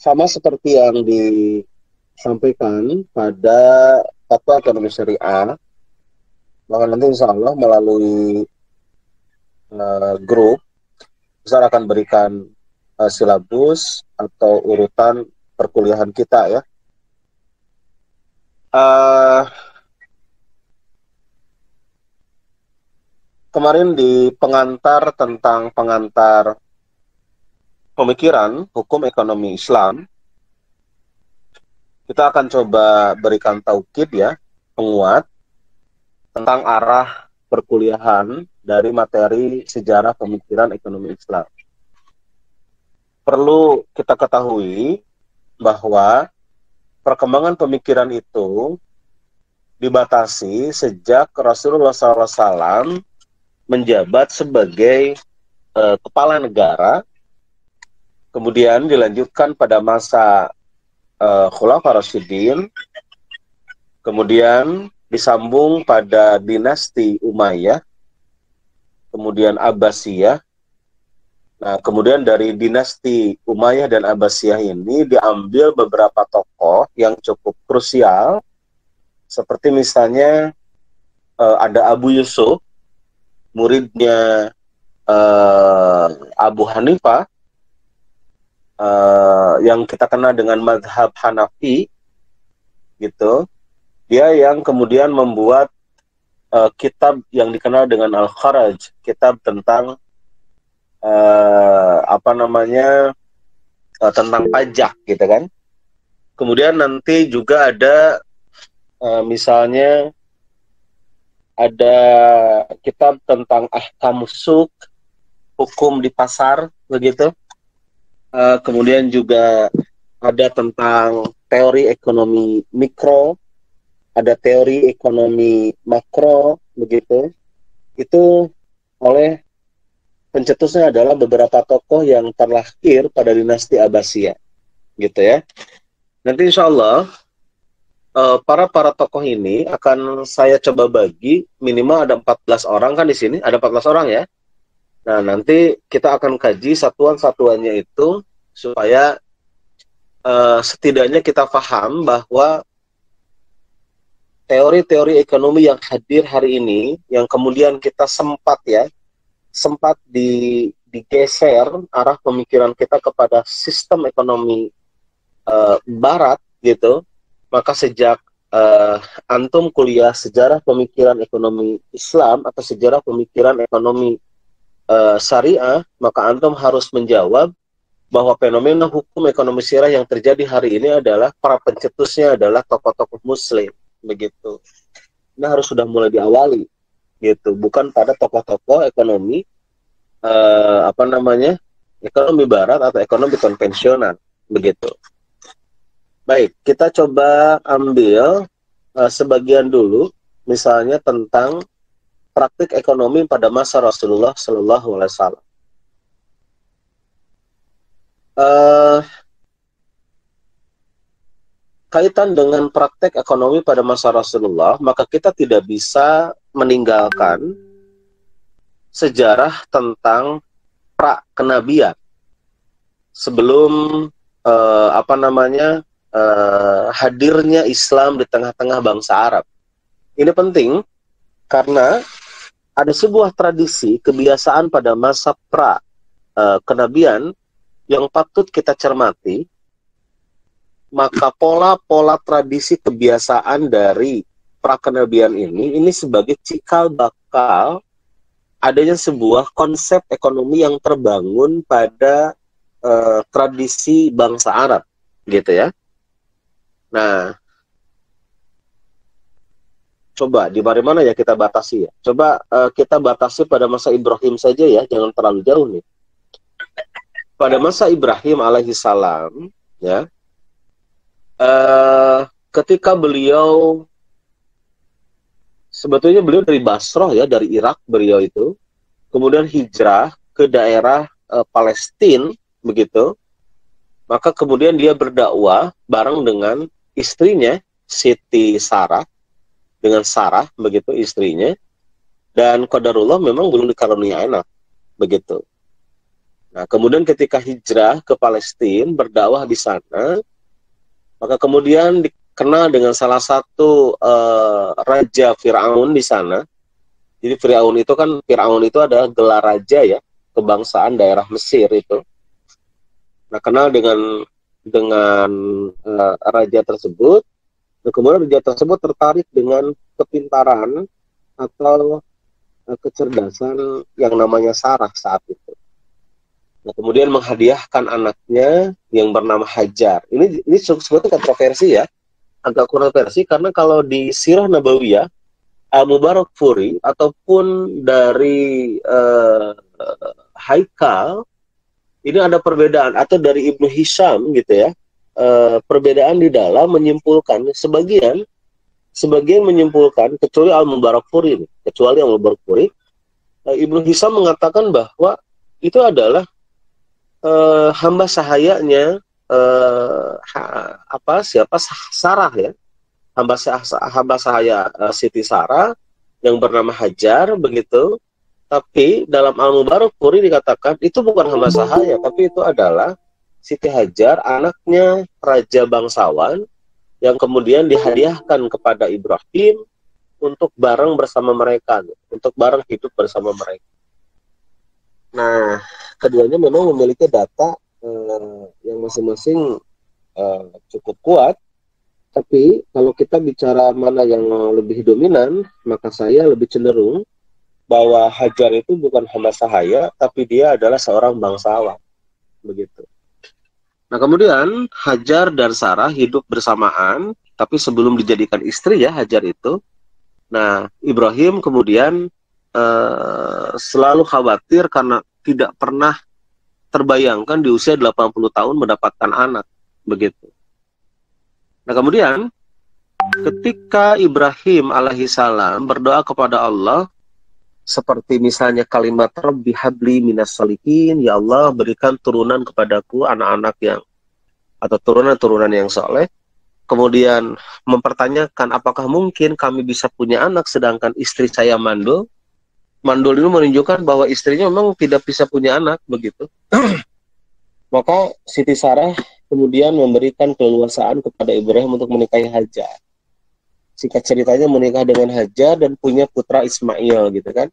sama seperti yang disampaikan pada Fatwa Ekonomi Syariah, maka nanti insya Allah melalui grup besar akan berikan silabus atau urutan perkuliahan kita ya. Kemarin di pengantar tentang pengantar pemikiran hukum ekonomi Islam, kita akan coba berikan taukid ya, penguat tentang arah perkuliahan dari materi sejarah pemikiran ekonomi Islam. Perlu kita ketahui bahwa perkembangan pemikiran itu dibatasi sejak Rasulullah SAW menjabat sebagai kepala negara, kemudian dilanjutkan pada masa Khulafaur Rasyidin, kemudian disambung pada dinasti Umayyah, kemudian Abbasiyah. Nah, kemudian dari dinasti Umayyah dan Abbasiyah ini diambil beberapa tokoh yang cukup krusial, seperti misalnya ada Abu Yusuf, muridnya Abu Hanifah, yang kita kenal dengan mazhab Hanafi, gitu. Dia yang kemudian membuat kitab yang dikenal dengan Al-Kharaj, kitab tentang tentang pajak, gitu kan. Kemudian nanti juga ada misalnya ada kitab tentang ahkamus suq, hukum di pasar, begitu. Kemudian juga ada tentang teori ekonomi mikro, ada teori ekonomi makro, begitu. Itu oleh pencetusnya adalah beberapa tokoh yang terlahir pada dinasti Abbasiyah, gitu ya. Nanti insya Allah para tokoh ini akan saya coba bagi, minimal ada 14 orang kan di sini, ada 14 orang ya. Nah, nanti kita akan kaji satuan-satuannya itu supaya setidaknya kita paham bahwa teori-teori ekonomi yang hadir hari ini, yang kemudian kita sempat digeser arah pemikiran kita kepada sistem ekonomi barat, gitu. Maka sejak antum kuliah sejarah pemikiran ekonomi Islam atau sejarah pemikiran ekonomi syariah, maka antum harus menjawab bahwa fenomena hukum ekonomi syariah yang terjadi hari ini adalah para pencetusnya adalah tokoh-tokoh muslim, begitu. Ini harus sudah mulai diawali, gitu, bukan pada tokoh-tokoh ekonomi ekonomi barat atau ekonomi konvensional, begitu. Baik, kita coba ambil sebagian dulu, misalnya tentang praktik ekonomi pada masa Rasulullah Sallallahu Alaihi Wasallam. Kaitan dengan praktek ekonomi pada masa Rasulullah, maka kita tidak bisa meninggalkan sejarah tentang pra-kenabian sebelum hadirnya Islam di tengah-tengah bangsa Arab. Ini penting karena ada sebuah tradisi kebiasaan pada masa pra-kenabian yang patut kita cermati. Maka pola-pola tradisi kebiasaan dari pra-kenabian ini sebagai cikal bakal adanya sebuah konsep ekonomi yang terbangun pada tradisi bangsa Arab, gitu ya. Nah, coba di mana ya kita batasi ya. Coba kita batasi pada masa Ibrahim saja ya, jangan terlalu jauh nih. Pada masa Ibrahim alaihissalam, ya, ketika beliau, sebetulnya beliau dari Basrah ya, dari Irak beliau itu, kemudian hijrah ke daerah Palestina, begitu. Maka kemudian dia berdakwah bareng dengan istrinya Siti Sarah, dengan Sarah, begitu istrinya, dan qadarullah memang belum dikaruniai anak, begitu. Nah, kemudian ketika hijrah ke Palestina, berdakwah di sana, maka kemudian dikenal dengan salah satu raja Firaun di sana. Jadi Firaun itu adalah gelar raja ya, kebangsaan daerah Mesir itu. Nah, kenal dengan raja tersebut. Nah, kemudian raja tersebut tertarik dengan kepintaran atau kecerdasan yang namanya Sarah saat itu. Nah, kemudian menghadiahkan anaknya yang bernama Hajar. Ini sebetulnya kontroversi ya, agak kontroversi karena kalau di Sirah Nabawiyah, Al-Mubarakfuri ataupun dari Haikal, ini ada perbedaan, atau dari Ibnu Hisham gitu ya, perbedaan di dalam menyimpulkan sebagian menyimpulkan, kecuali Al-Mubarakfuri, Ibnu Hisham mengatakan bahwa itu adalah hamba sahayanya Sarah ya, hamba sahaya Siti Sarah yang bernama Hajar begitu. Tapi dalam Al-Mubarakfuri dikatakan itu bukan hamba sahaya, tapi itu adalah Siti Hajar, anaknya raja bangsawan yang kemudian dihadiahkan kepada Ibrahim untuk bareng bersama mereka, untuk bareng hidup bersama mereka. Nah, keduanya memang memiliki data yang masing-masing cukup kuat, tapi kalau kita bicara mana yang lebih dominan, maka saya lebih cenderung bahwa Hajar itu bukan hamba sahaya, tapi dia adalah seorang bangsawan, begitu. Nah, kemudian Hajar dan Sarah hidup bersamaan, tapi sebelum dijadikan istri ya Hajar itu. Nah, Ibrahim kemudian selalu khawatir karena tidak pernah terbayangkan di usia 80 tahun mendapatkan anak, begitu. Nah, kemudian ketika Ibrahim alaihissalam berdoa kepada Allah, seperti misalnya kalimat Rabbi habli minas sholihin, ya Allah berikan turunan kepadaku anak-anak yang, atau turunan-turunan yang soleh. Kemudian mempertanyakan apakah mungkin kami bisa punya anak sedangkan istri saya mandul. Mandul ini menunjukkan bahwa istrinya memang tidak bisa punya anak, begitu. Maka Siti Sarah kemudian memberikan keleluasaan kepada Ibrahim untuk menikahi Hajar. Singkat ceritanya menikah dengan Hajar dan punya putra Ismail, gitu kan.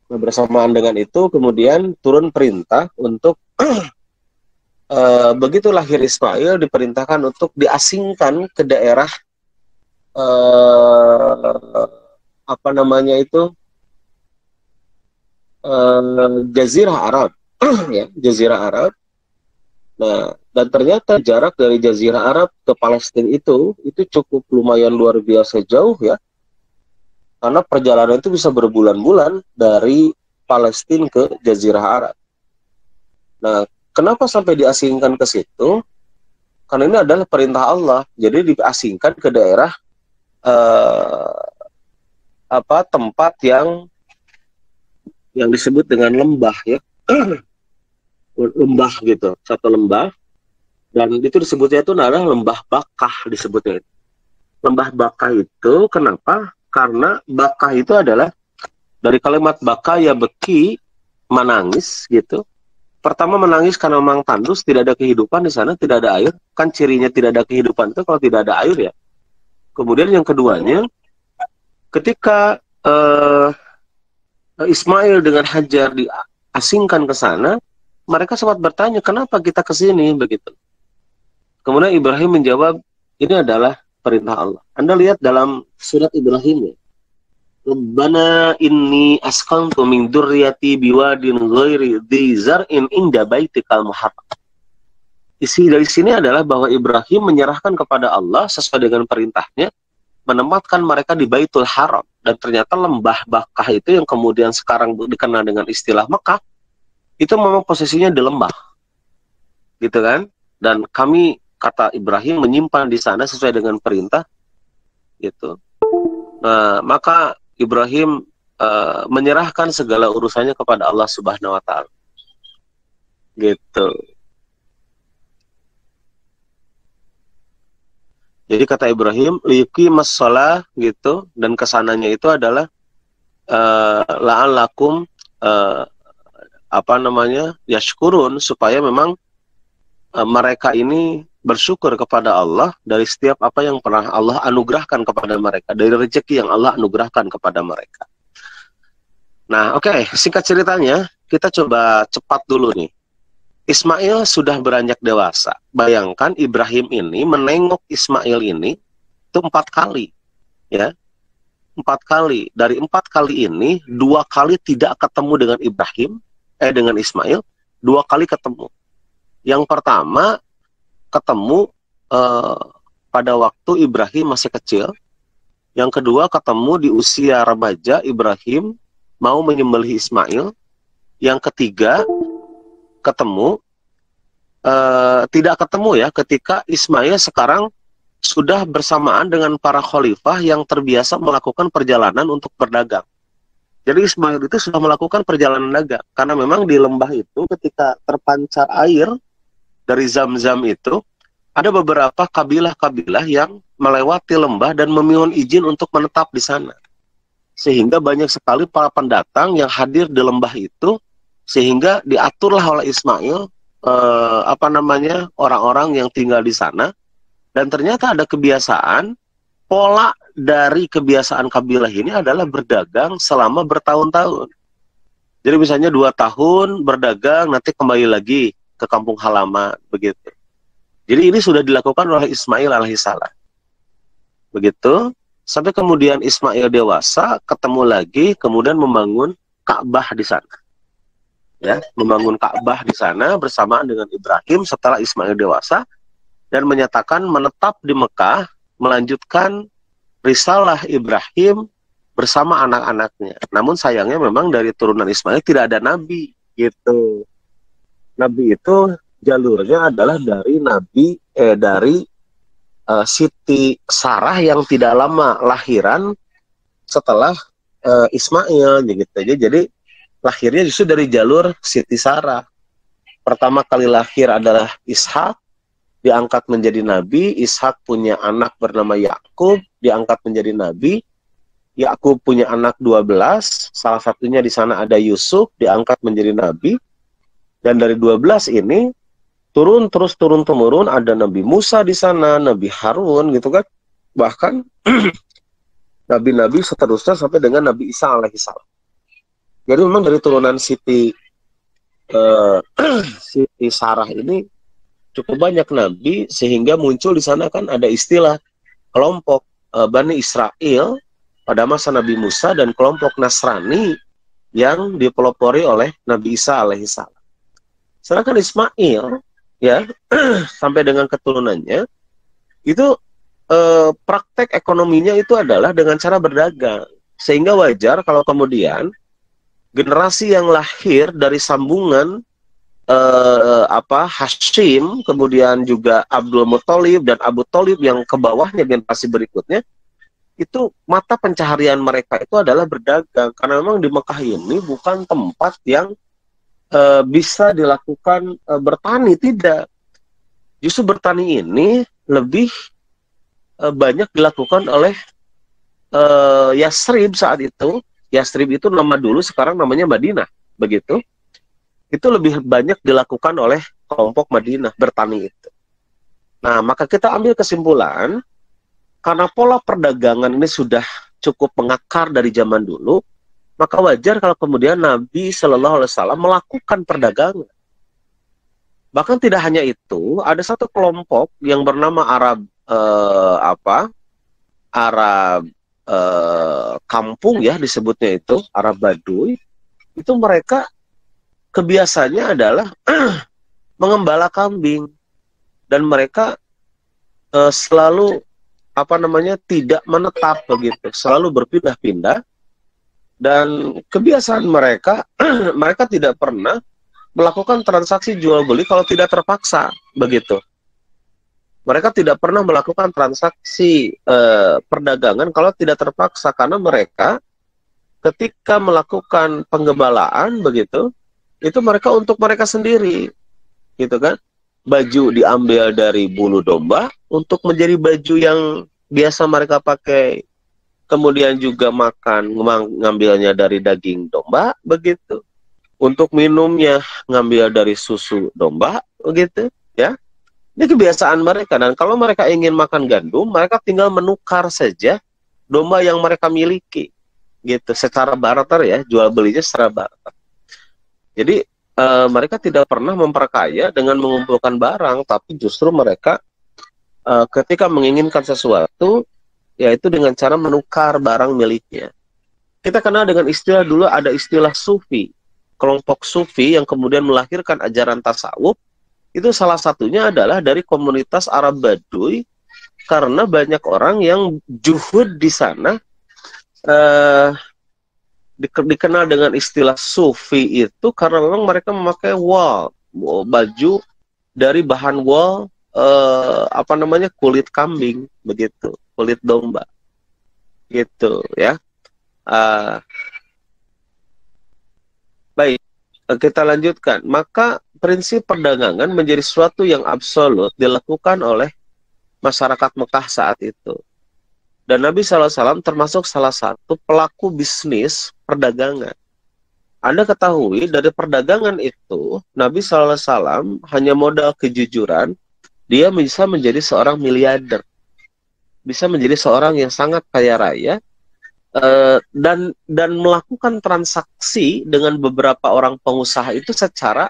Nah, bersamaan dengan itu kemudian turun perintah untuk begitu lahir Ismail diperintahkan untuk diasingkan ke daerah Jazirah Arab, ya, Jazirah Arab. Nah, dan ternyata jarak dari Jazirah Arab ke Palestina itu cukup lumayan luar biasa jauh ya. Karena perjalanan itu bisa berbulan-bulan dari Palestina ke Jazirah Arab. Nah, kenapa sampai diasingkan ke situ? Karena ini adalah perintah Allah. Jadi diasingkan ke daerah tempat yang disebut dengan lembah ya. Lembah gitu, satu lembah, dan itu disebutnya itu adalah lembah Bakah disebutnya. Lembah Bakah itu kenapa? Karena Bakah itu adalah dari kalimat Bakah ya beki, menangis gitu. Pertama menangis karena memang tandus, tidak ada kehidupan di sana, tidak ada air. Kan cirinya tidak ada kehidupan itu kalau tidak ada air ya. Kemudian yang keduanya, ketika Ismail dengan Hajar diasingkan ke sana, mereka sempat bertanya, kenapa kita ke sini begitu. Kemudian Ibrahim menjawab, ini adalah perintah Allah. Anda lihat dalam surat Ibrahim ya. Rabbana inni askantu min dzurriyyati biwadin ghairi dzi zar'in inda baitikal muharram. Isi dari sini adalah bahwa Ibrahim menyerahkan kepada Allah sesuai dengan perintahnya, menempatkan mereka di Baitul Haram. Dan ternyata lembah Bakah itu yang kemudian sekarang dikenal dengan istilah Mekah, itu memang posisinya di lembah, gitu kan? Dan kami, kata Ibrahim, menyimpan di sana sesuai dengan perintah, gitu. Nah, maka Ibrahim menyerahkan segala urusannya kepada Allah Subhanahu Wa Taala, gitu. Jadi kata Ibrahim, liqimas shalah, gitu, dan kesananya itu adalah la'allakum yashkurun, supaya memang mereka ini bersyukur kepada Allah dari setiap apa yang pernah Allah anugerahkan kepada mereka, dari rezeki yang Allah anugerahkan kepada mereka. Nah, oke, singkat ceritanya, kita coba cepat dulu nih. Ismail sudah beranjak dewasa. Bayangkan Ibrahim ini menengok Ismail ini itu 4 kali, ya, 4 kali. Dari 4 kali ini, 2 kali tidak ketemu dengan Ismail, 2 kali ketemu. Yang pertama ketemu pada waktu Ibrahim masih kecil. Yang kedua ketemu di usia remaja, Ibrahim mau menyembelih Ismail. Yang ketiga tidak ketemu ya, ketika Ismail sekarang sudah bersamaan dengan para khalifah yang terbiasa melakukan perjalanan untuk berdagang. Jadi Ismail itu sudah melakukan perjalanan dagang, karena memang di lembah itu ketika terpancar air dari Zam-Zam itu, ada beberapa kabilah-kabilah yang melewati lembah dan memohon izin untuk menetap di sana. Sehingga banyak sekali para pendatang yang hadir di lembah itu, sehingga diaturlah oleh Ismail orang-orang yang tinggal di sana. Dan ternyata ada kebiasaan, pola dari kebiasaan kabilah ini adalah berdagang selama bertahun-tahun. Jadi misalnya 2 tahun berdagang, nanti kembali lagi ke kampung halaman, begitu. Jadi ini sudah dilakukan oleh Ismail alaihissalam. Begitu, sampai kemudian Ismail dewasa, ketemu lagi, kemudian membangun Ka'bah di sana. Ya, membangun Ka'bah di sana bersamaan dengan Ibrahim setelah Ismail dewasa, dan menyatakan menetap di Mekah, melanjutkan risalah Ibrahim bersama anak-anaknya. Namun sayangnya memang dari turunan Ismail tidak ada nabi, gitu. Nabi itu jalurnya adalah dari Siti Sarah yang tidak lama lahiran setelah Ismail, gitu. Jadi lahirnya justru dari jalur Siti Sarah. Pertama kali lahir adalah Ishak, diangkat menjadi nabi. Ishak punya anak bernama Yakub, diangkat menjadi nabi. Yakub punya anak 12, salah satunya di sana ada Yusuf, diangkat menjadi nabi. Dan dari 12 ini turun-temurun ada Nabi Musa di sana, Nabi Harun, gitu kan. Bahkan nabi-nabi seterusnya sampai dengan Nabi Isa alaihissalam. Jadi memang dari turunan Siti Sarah ini cukup banyak nabi, sehingga muncul di sana kan ada istilah kelompok Bani Israel pada masa Nabi Musa dan kelompok Nasrani yang dipelopori oleh Nabi Isa alaihissalam. Sedangkan Ismail ya sampai dengan keturunannya itu praktek ekonominya itu adalah dengan cara berdagang, sehingga wajar kalau kemudian generasi yang lahir dari sambungan Hashim, kemudian juga Abdul Muthalib dan Abu Thalib yang ke bawahnya generasi berikutnya, itu mata pencaharian mereka itu adalah berdagang, karena memang di Mekah ini bukan tempat yang bisa dilakukan bertani, tidak. Justru bertani ini lebih banyak dilakukan oleh Yasrib saat itu. Yasrib itu nama dulu, sekarang namanya Madinah, begitu. Itu lebih banyak dilakukan oleh kelompok Madinah, bertani itu. Nah, maka kita ambil kesimpulan, karena pola perdagangan ini sudah cukup mengakar dari zaman dulu, maka wajar kalau kemudian Nabi Shallallahu Alaihi Wasallam melakukan perdagangan. Bahkan tidak hanya itu, ada satu kelompok yang bernama Arab kampung ya disebutnya itu, Arab Baduy. Itu mereka kebiasaannya adalah mengembala kambing, dan mereka selalu tidak menetap, begitu, selalu berpindah-pindah. Dan kebiasaan mereka mereka tidak pernah melakukan transaksi jual beli kalau tidak terpaksa, begitu. Mereka tidak pernah melakukan transaksi perdagangan kalau tidak terpaksa, karena mereka ketika melakukan penggembalaan, begitu, itu mereka untuk mereka sendiri, gitu kan. Baju diambil dari bulu domba untuk menjadi baju yang biasa mereka pakai. Kemudian juga makan, ngambilnya dari daging domba, begitu. Untuk minumnya ngambil dari susu domba, begitu ya. Ini kebiasaan mereka, dan kalau mereka ingin makan gandum, mereka tinggal menukar saja domba yang mereka miliki, gitu, secara barter ya, jual belinya secara barter. Jadi mereka tidak pernah memperkaya dengan mengumpulkan barang, tapi justru mereka ketika menginginkan sesuatu, yaitu dengan cara menukar barang miliknya. Kita kenal dengan istilah, dulu ada istilah sufi, kelompok sufi yang kemudian melahirkan ajaran tasawuf. Itu salah satunya adalah dari komunitas Arab Baduy, karena banyak orang yang juhud di sana dikenal dengan istilah sufi itu karena memang mereka memakai baju dari bahan kulit kambing, begitu, kulit domba, gitu ya. Baik, kita lanjutkan. Maka prinsip perdagangan menjadi sesuatu yang absolut dilakukan oleh masyarakat Mekah saat itu. Dan Nabi SAW termasuk salah satu pelaku bisnis perdagangan. Anda ketahui dari perdagangan itu, Nabi SAW hanya modal kejujuran, dia bisa menjadi seorang miliarder. Bisa menjadi seorang yang sangat kaya raya, dan melakukan transaksi dengan beberapa orang pengusaha itu secara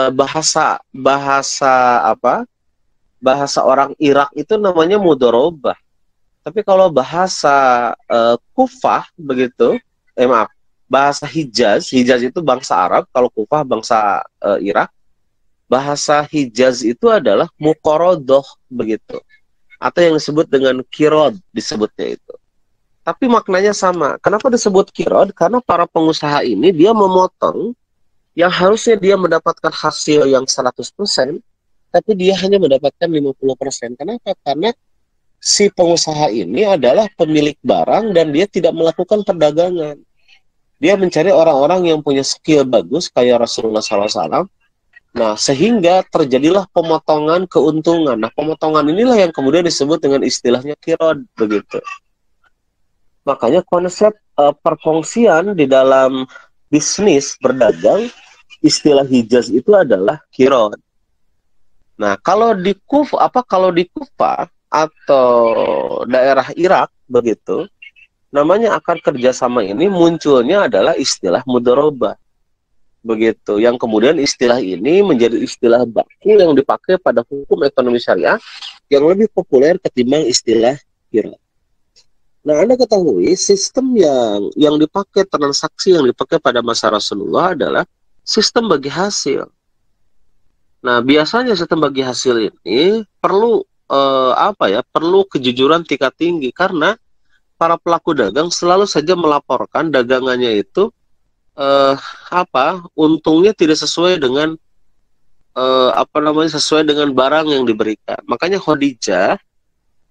bahasa orang Irak itu namanya mudorobah. Tapi kalau bahasa Kufah begitu, bahasa Hijaz itu bangsa Arab, kalau Kufah bangsa Irak, bahasa Hijaz itu adalah muqorodoh begitu, atau yang disebut dengan kirod disebutnya itu. Tapi maknanya sama. Kenapa disebut kirod? Karena para pengusaha ini dia memotong yang harusnya dia mendapatkan hasil yang 100%, tapi dia hanya mendapatkan 50%. Kenapa? Karena si pengusaha ini adalah pemilik barang dan dia tidak melakukan perdagangan. Dia mencari orang-orang yang punya skill bagus kayak Rasulullah SAW. Nah, sehingga terjadilah pemotongan keuntungan. Nah, pemotongan inilah yang kemudian disebut dengan istilahnya kirod begitu. Makanya konsep perkongsian di dalam bisnis berdagang, istilah Hijaz itu adalah kirod. Nah, kalau di Kufah atau daerah Irak begitu, namanya akan kerjasama ini munculnya adalah istilah mudorobah begitu, yang kemudian istilah ini menjadi istilah baku yang dipakai pada hukum ekonomi syariah yang lebih populer ketimbang istilah kirod. Nah, Anda ketahui sistem yang dipakai, transaksi yang dipakai pada masa Rasulullah adalah sistem bagi hasil. Nah, biasanya sistem bagi hasil ini perlu perlu kejujuran tingkat tinggi, karena para pelaku dagang selalu saja melaporkan dagangannya itu untungnya tidak sesuai dengan sesuai dengan barang yang diberikan. Makanya Khadijah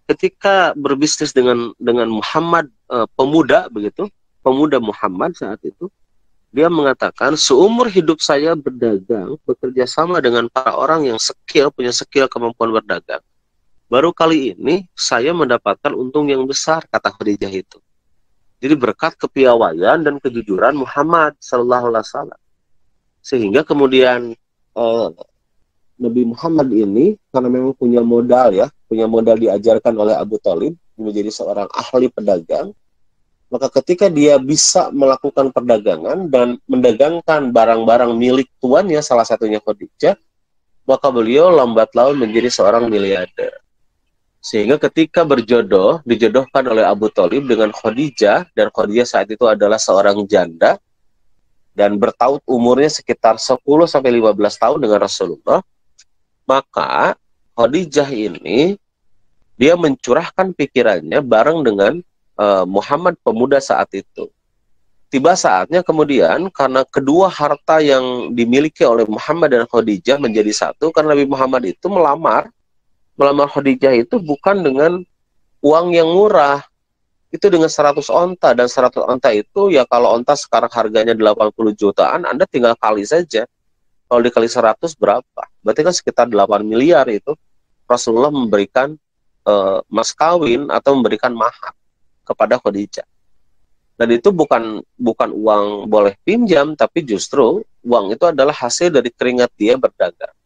ketika berbisnis dengan Muhammad, pemuda Muhammad saat itu, dia mengatakan, seumur hidup saya berdagang, bekerja sama dengan para orang yang punya skill kemampuan berdagang, baru kali ini saya mendapatkan untung yang besar, kata Khadijah itu. Jadi berkat kepiawaian dan kejujuran Muhammad Sallallahu Alaihi Wasallam, sehingga kemudian Nabi Muhammad ini karena memang punya modal diajarkan oleh Abu Thalib menjadi seorang ahli pedagang, maka ketika dia bisa melakukan perdagangan dan mendagangkan barang-barang milik tuannya, salah satunya Khadijah, maka beliau lambat laun menjadi seorang miliarder. Sehingga ketika dijodohkan oleh Abu Thalib dengan Khadijah, dan Khadijah saat itu adalah seorang janda dan bertaut umurnya sekitar 10-15 tahun dengan Rasulullah, maka Khadijah ini dia mencurahkan pikirannya bareng dengan Muhammad pemuda saat itu. Tiba saatnya kemudian, karena kedua harta yang dimiliki oleh Muhammad dan Khadijah menjadi satu, karena Nabi Muhammad itu melamar Khadijah itu bukan dengan uang yang murah, itu dengan 100 onta, dan 100 onta itu ya kalau onta sekarang harganya 80 jutaan, Anda tinggal kali saja. Kalau dikali 100 berapa? Berarti kan sekitar 8 miliar itu Rasulullah memberikan mas kawin atau memberikan mahar kepada Khadijah. Dan itu bukan uang boleh pinjam, tapi justru uang itu adalah hasil dari keringat dia berdagang.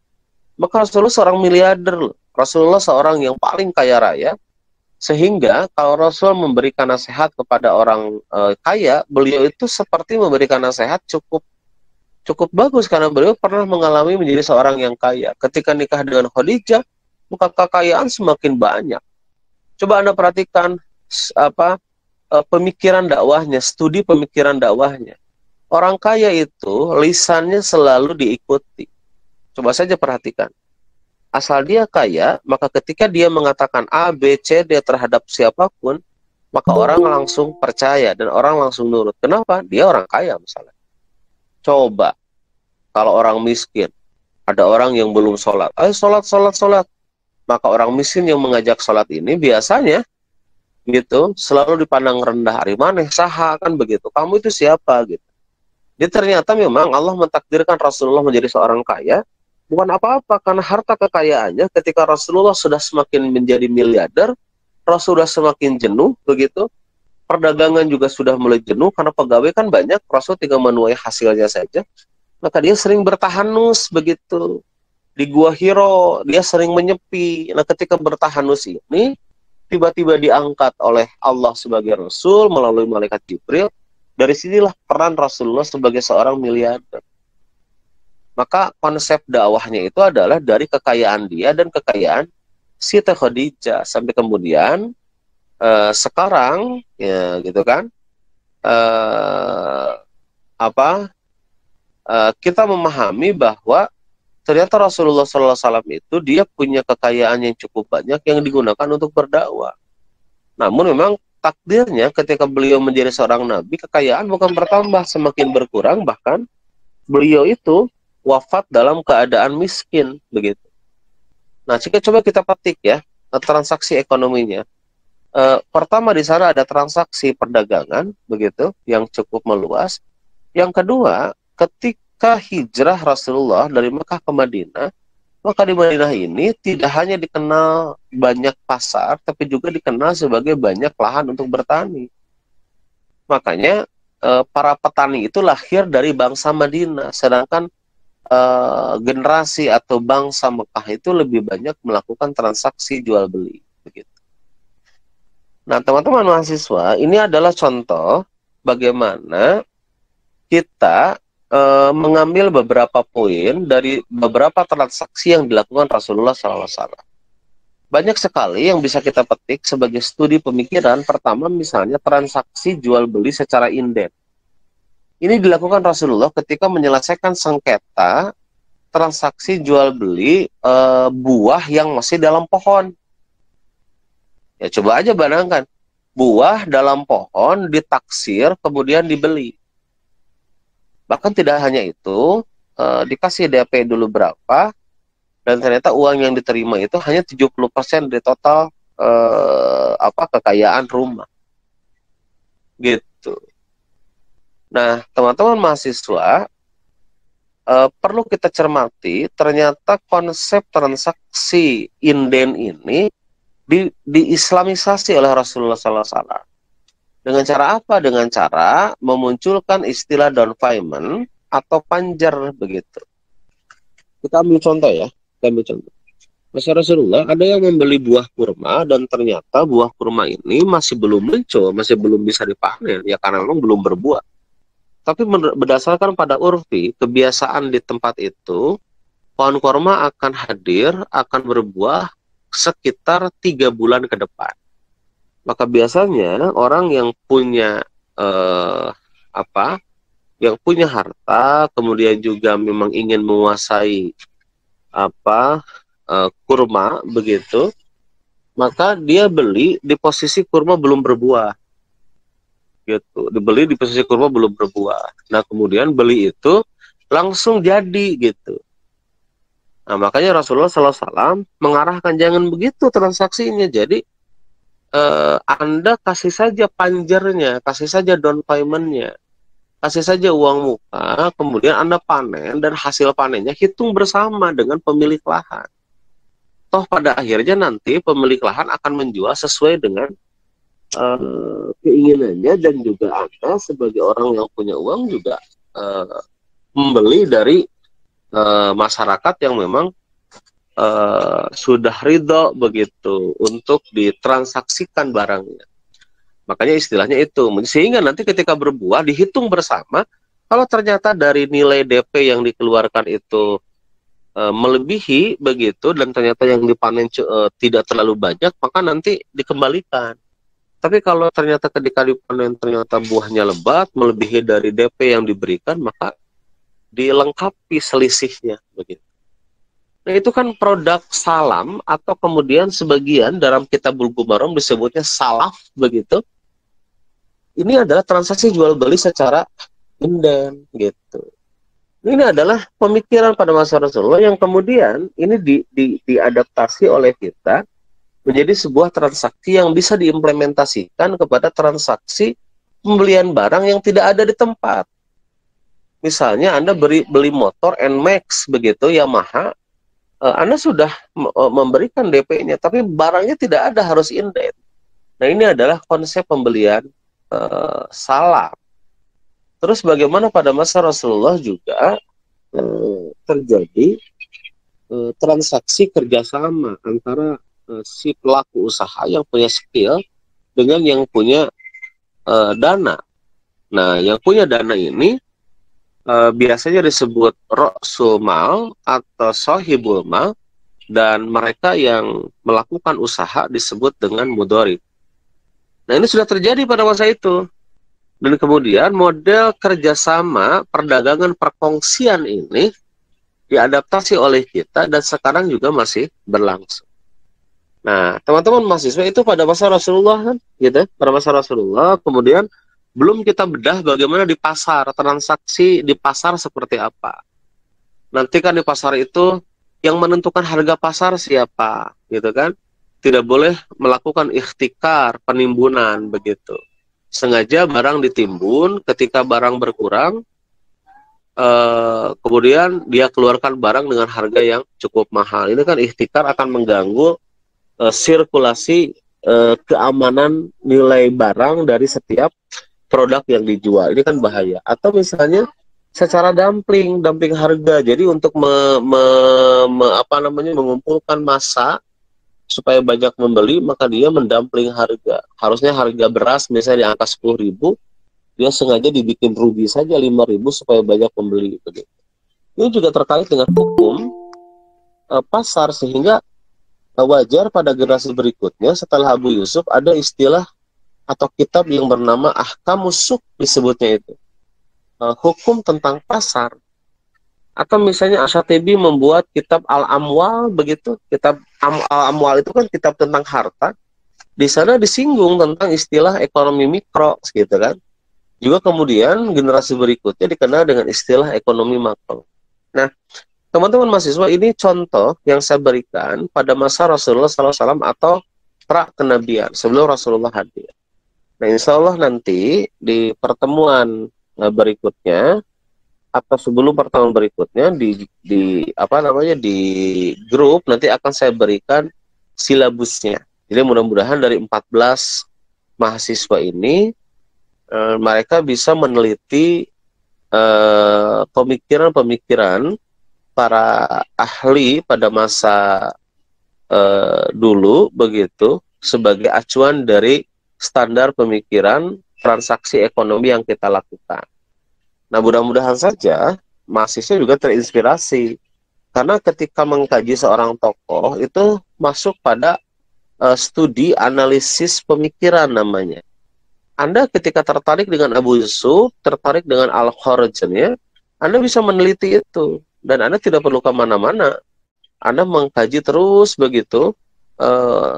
Maka Rasulullah seorang miliarder loh. Rasulullah seorang yang paling kaya raya, sehingga kalau Rasul memberikan nasihat kepada orang kaya, beliau itu seperti memberikan nasihat cukup cukup bagus karena beliau pernah mengalami menjadi seorang yang kaya. Ketika nikah dengan Khadijah, maka kekayaan semakin banyak. Coba Anda perhatikan pemikiran dakwahnya, studi pemikiran dakwahnya. Orang kaya itu lisannya selalu diikuti. Coba saja perhatikan. Asal dia kaya, maka ketika dia mengatakan A, B, C, D terhadap siapapun, maka orang langsung percaya dan orang langsung nurut. Kenapa? Dia orang kaya misalnya. Coba, kalau orang miskin, ada orang yang belum sholat. Ayo sholat, sholat, sholat. Maka orang miskin yang mengajak sholat ini biasanya gitu selalu dipandang rendah. Ari maneh saha kan begitu. Kamu itu siapa gitu. Jadi ternyata memang Allah mentakdirkan Rasulullah menjadi seorang kaya bukan apa-apa, karena harta kekayaannya ketika Rasulullah sudah semakin menjadi miliarder, Rasul sudah semakin jenuh begitu. Perdagangan juga sudah mulai jenuh karena pegawai kan banyak, Rasul tinggal menuai hasilnya saja. Maka dia sering bertahanus begitu. Di Gua Hiro dia sering menyepi. Nah, ketika bertahanus ini tiba-tiba diangkat oleh Allah sebagai Rasul melalui malaikat Jibril. Dari sinilah peran Rasulullah sebagai seorang miliarder. Maka konsep dakwahnya itu adalah dari kekayaan dia dan kekayaan Siti Khadijah. Sampai kemudian sekarang ya gitu kan kita memahami bahwa ternyata Rasulullah SAW itu dia punya kekayaan yang cukup banyak yang digunakan untuk berdakwah. Namun memang takdirnya ketika beliau menjadi seorang nabi, kekayaan bukan bertambah, semakin berkurang, bahkan beliau itu wafat dalam keadaan miskin begitu. Nah, jika coba kita petik ya transaksi ekonominya. Pertama di sana ada transaksi perdagangan begitu yang cukup meluas. Yang kedua, ketika hijrah Rasulullah dari Mekah ke Madinah, maka di Madinah ini tidak hanya dikenal banyak pasar, tapi juga dikenal sebagai banyak lahan untuk bertani. Makanya para petani itu lahir dari bangsa Madinah, sedangkan generasi atau bangsa Mekah itu lebih banyak melakukan transaksi jual beli begitu. Nah, teman-teman mahasiswa, ini adalah contoh bagaimana kita mengambil beberapa poin dari beberapa transaksi yang dilakukan Rasulullah SAW. Banyak sekali yang bisa kita petik sebagai studi pemikiran. Pertama, misalnya transaksi jual beli secara inden. Ini dilakukan Rasulullah ketika menyelesaikan sengketa transaksi jual beli buah yang masih dalam pohon. Ya coba aja bayangkan, buah dalam pohon ditaksir kemudian dibeli. Bahkan tidak hanya itu, dikasih DP dulu berapa, dan ternyata uang yang diterima itu hanya 70% dari total kekayaan rumah. Gitu. Nah, teman-teman mahasiswa, perlu kita cermati, ternyata konsep transaksi inden ini diislamisasi oleh Rasulullah SAW. Dengan cara apa? Dengan cara memunculkan istilah down payment atau panjar begitu. Kita ambil contoh ya. Kita ambil contoh. Masa Rasulullah ada yang membeli buah kurma dan ternyata buah kurma ini masih belum muncul, masih belum bisa dipanen ya karena memang belum berbuah. Tapi berdasarkan pada urfi, kebiasaan di tempat itu, pohon kurma akan hadir, akan berbuah sekitar 3 bulan ke depan. Maka biasanya orang yang punya yang punya harta, kemudian juga memang ingin menguasai kurma begitu, maka dia beli di posisi kurma belum berbuah. Gitu. Dibeli di posisi kurma belum berbuah. Nah, kemudian beli itu langsung jadi gitu. Nah, makanya Rasulullah SAW mengarahkan jangan begitu transaksinya. Jadi Anda kasih saja panjarnya, kasih saja down payment-nya, kasih saja uang muka, kemudian Anda panen dan hasil panennya hitung bersama dengan pemilik lahan. Toh pada akhirnya nanti pemilik lahan akan menjual sesuai dengan keinginannya, dan juga Anda sebagai orang yang punya uang juga membeli dari masyarakat yang memang sudah ridho begitu untuk ditransaksikan barangnya. Makanya istilahnya itu, sehingga nanti ketika berbuah dihitung bersama. Kalau ternyata dari nilai DP yang dikeluarkan itu melebihi begitu, dan ternyata yang dipanen tidak terlalu banyak, maka nanti dikembalikan. Tapi kalau ternyata ketika dipanen ternyata buahnya lebat, melebihi dari DP yang diberikan, maka dilengkapi selisihnya begitu. Nah, itu kan produk salam, atau kemudian sebagian dalam Kitabul Gumarom disebutnya salaf begitu. Ini adalah transaksi jual beli secara inden gitu. Ini adalah pemikiran pada masa Rasulullah yang kemudian ini diadaptasi oleh kita menjadi sebuah transaksi yang bisa diimplementasikan kepada transaksi pembelian barang yang tidak ada di tempat. Misalnya Anda beli motor NMAX begitu, Yamaha, Anda sudah memberikan DP-nya, tapi barangnya tidak ada, harus inden. Nah, ini adalah konsep pembelian salam. Terus bagaimana pada masa Rasulullah juga terjadi transaksi kerjasama antara si pelaku usaha yang punya skill dengan yang punya dana. Nah, yang punya dana ini biasanya disebut Ra'sul Mal atau Sohibul Mal, dan mereka yang melakukan usaha disebut dengan mudharib. Nah, ini sudah terjadi pada masa itu. Dan kemudian model kerjasama perdagangan perkongsian ini diadaptasi oleh kita dan sekarang juga masih berlangsung. Nah, teman-teman mahasiswa, itu pada masa Rasulullah kan, gitu. Pada masa Rasulullah, kemudian belum kita bedah bagaimana di pasar, transaksi di pasar seperti apa. Nanti kan di pasar itu yang menentukan harga pasar siapa, gitu kan? Tidak boleh melakukan ikhtikar, penimbunan begitu. Sengaja barang ditimbun, ketika barang berkurang, kemudian dia keluarkan barang dengan harga yang cukup mahal. Ini kan ikhtikar akan mengganggu sirkulasi keamanan nilai barang dari setiap produk yang dijual. Ini kan bahaya. Atau misalnya secara dumping harga. Jadi untuk mengumpulkan massa supaya banyak membeli, maka dia mendumping harga. Harusnya harga beras misalnya di angka 10.000, dia sengaja dibikin rugi saja 5.000 supaya banyak pembeli. Ini juga terkait dengan hukum pasar, sehingga wajar pada generasi berikutnya setelah Abu Yusuf ada istilah atau kitab yang bernama Ahkamus Suq, disebutnya itu hukum tentang pasar. Atau misalnya Asy-Syatibi membuat kitab Al-Amwal begitu. Kitab Al-Amwal itu kan kitab tentang harta. Di sana disinggung tentang istilah ekonomi mikro gitu kan. Juga kemudian generasi berikutnya dikenal dengan istilah ekonomi makro. Nah, teman-teman mahasiswa, ini contoh yang saya berikan pada masa Rasulullah SAW atau pra kenabian, sebelum Rasulullah hadir. Nah, insya Allah nanti di pertemuan berikutnya atau sebelum pertemuan berikutnya di grup nanti akan saya berikan silabusnya. Jadi mudah-mudahan dari 14 mahasiswa ini mereka bisa meneliti pemikiran-pemikiran para ahli pada masa dulu begitu, sebagai acuan dari standar pemikiran transaksi ekonomi yang kita lakukan. Nah, mudah-mudahan saja mahasiswa juga terinspirasi, karena ketika mengkaji seorang tokoh itu masuk pada studi analisis pemikiran namanya. Anda ketika tertarik dengan Abu Yusuf, tertarik dengan Al-Kharajan, ya, Anda bisa meneliti itu, dan Anda tidak perlu kemana-mana. Anda mengkaji terus begitu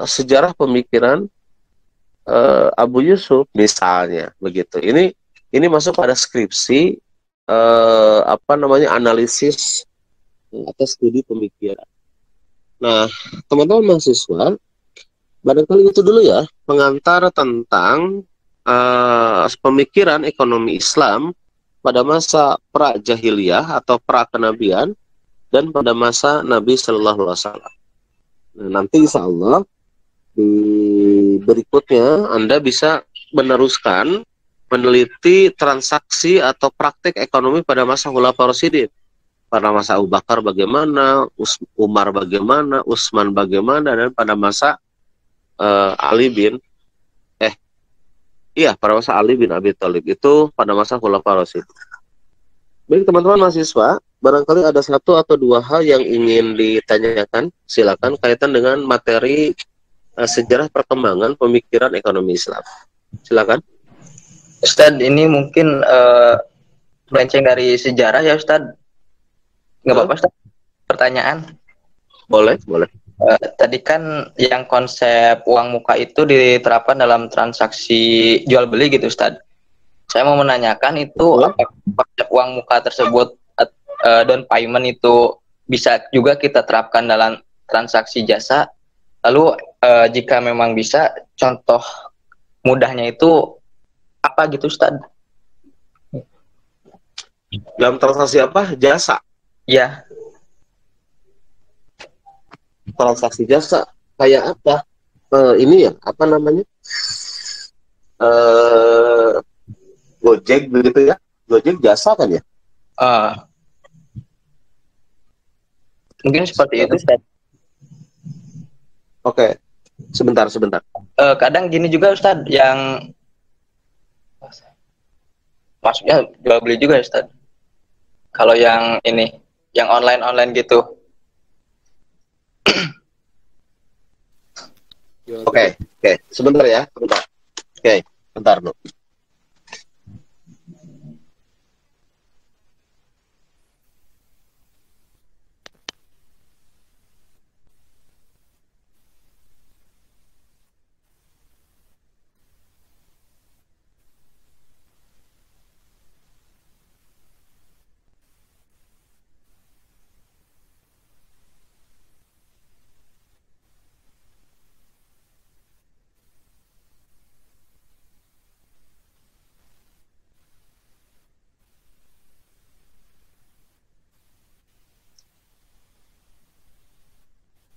sejarah pemikiran Abu Yusuf misalnya begitu. Ini masuk pada skripsi analisis atau studi pemikiran. Nah, teman-teman mahasiswa, barangkali itu dulu ya pengantar tentang pemikiran ekonomi Islam pada masa pra-jahiliyah atau pra-kenabian dan pada masa Nabi Sallallahu Alaihi Wasallam. Nah, nanti insya Allah di berikutnya Anda bisa meneruskan meneliti transaksi atau praktek ekonomi pada masa Khulafaur Rasyidin. Pada masa Abu Bakar bagaimana, Umar bagaimana, Utsman bagaimana, dan pada masa Ali bin pada masa Ali bin Abi Thalib itu pada masa Khulafaur Rasyidin. Baik teman-teman mahasiswa, barangkali ada satu atau dua hal yang ingin ditanyakan, silakan kaitan dengan materi sejarah perkembangan pemikiran ekonomi Islam. Silakan. Ustadz, ini mungkin melenceng dari sejarah ya Ustadz. Nggak apa-apa Ustadz? Pertanyaan? Boleh. Tadi kan yang konsep uang muka itu diterapkan dalam transaksi jual beli gitu Ustadz. Saya mau menanyakan itu apakah konsep uang muka tersebut down payment itu bisa juga kita terapkan dalam transaksi jasa. Lalu jika memang bisa, contoh mudahnya itu apa gitu Ustadz? Dalam transaksi apa? Jasa? Ya. Transaksi jasa kayak apa? Ini ya, apa namanya? Gojek begitu ya? Gojek jasa kan ya? Mungkin seperti itu Ustadz. Oke. Sebentar. Kadang gini juga Ustadz, yang maksudnya jual beli juga Ustadz. Kalau yang ini, yang online gitu. Oke. Sebentar ya, sebentar. Oke, bentar dulu.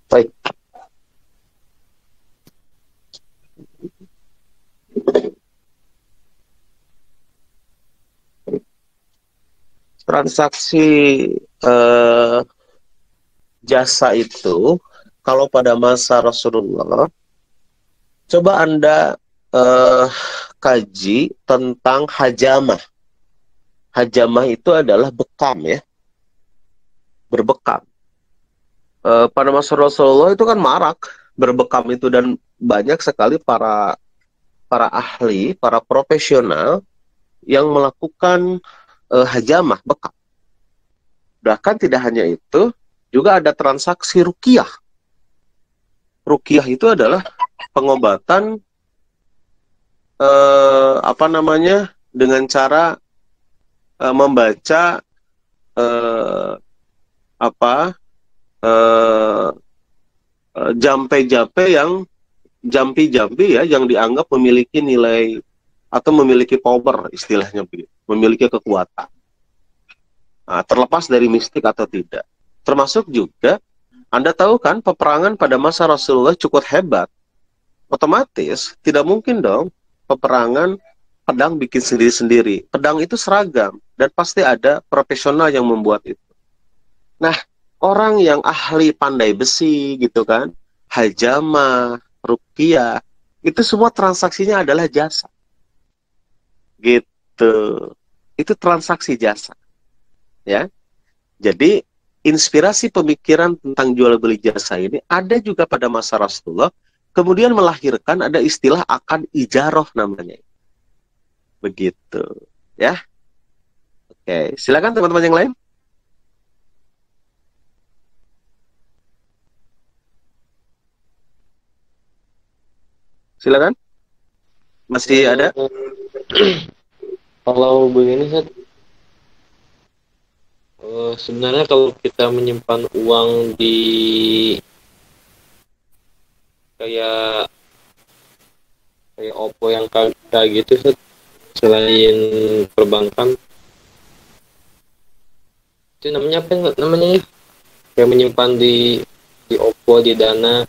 Baik. Transaksi jasa itu kalau pada masa Rasulullah, coba Anda kaji tentang hajamah. Hajamah itu adalah bekam ya, berbekam. Pada masa Rasulullah itu kan marak berbekam itu, dan banyak sekali para ahli, para profesional yang melakukan hajamah, bekam. Bahkan tidak hanya itu, juga ada transaksi ruqyah. Ruqyah itu adalah pengobatan dengan cara membaca jampi-jampi yang dianggap memiliki nilai atau memiliki power, istilahnya begitu, memiliki kekuatan. Nah, terlepas dari mistik atau tidak. Termasuk juga, Anda tahu kan, peperangan pada masa Rasulullah cukup hebat. Otomatis, tidak mungkin dong peperangan pedang bikin sendiri-sendiri. Pedang itu seragam, dan pasti ada profesional yang membuat itu. Nah, orang yang ahli pandai besi, gitu kan, hajamah, ruqyah, itu semua transaksinya adalah jasa. Gitu. Itu transaksi jasa. Ya. Jadi, inspirasi pemikiran tentang jual beli jasa ini ada juga pada masa Rasulullah, kemudian melahirkan ada istilah akad ijaroh namanya. Begitu. Ya. Oke, silakan teman-teman yang lain. Silakan. Masih ada? Kalau begini, sebenarnya kalau kita menyimpan uang di kayak Oppo yang kayak gitu, selain perbankan, itu namanya apa namanya? Kayak menyimpan di Oppo, di Dana.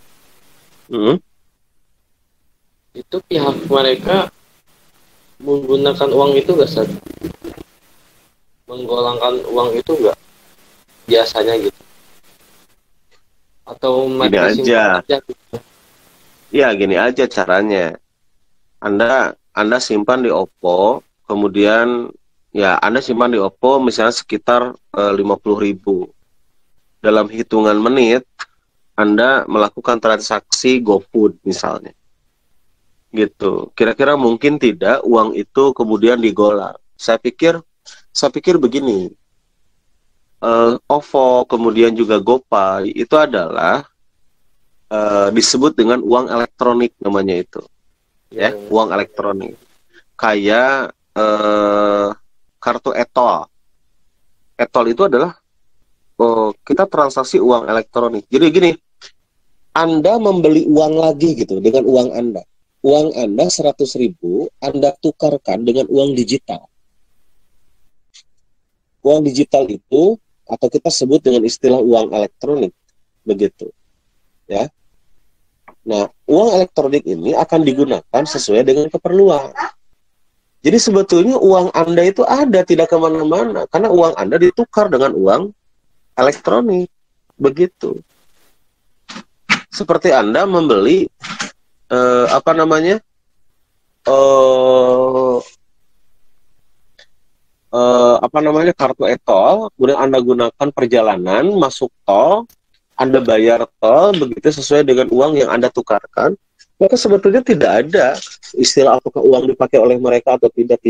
itu pihak mereka menggunakan uang itu nggak, Ustaz? Menggolangkan uang itu nggak biasanya gitu? Atau Gini mereka aja. simpan aja gitu? Ya, gini aja caranya. Anda simpan di Oppo, kemudian ya Anda simpan di Oppo misalnya sekitar 50.000. Dalam hitungan menit, Anda melakukan transaksi GoFood misalnya. Gitu. Kira-kira mungkin tidak uang itu kemudian digolang. Saya pikir begini. OVO kemudian juga GoPay itu adalah disebut dengan uang elektronik namanya itu. Ya, uang elektronik. Kayak kartu etol. Etol itu adalah kita transaksi uang elektronik. Jadi gini, Anda membeli uang lagi gitu dengan uang Anda. Uang Anda 100.000, Anda tukarkan dengan uang digital. Uang digital itu, atau kita sebut dengan istilah uang elektronik, begitu. Ya. Nah, uang elektronik ini akan digunakan sesuai dengan keperluan. Jadi sebetulnya uang Anda itu ada, tidak kemana-mana. Karena uang Anda ditukar dengan uang elektronik. Begitu. Seperti Anda membeli kartu etol, kemudian Anda gunakan perjalanan, masuk tol, Anda bayar tol, begitu sesuai dengan uang yang Anda tukarkan, maka sebetulnya tidak ada istilah apakah uang dipakai oleh mereka atau tidak.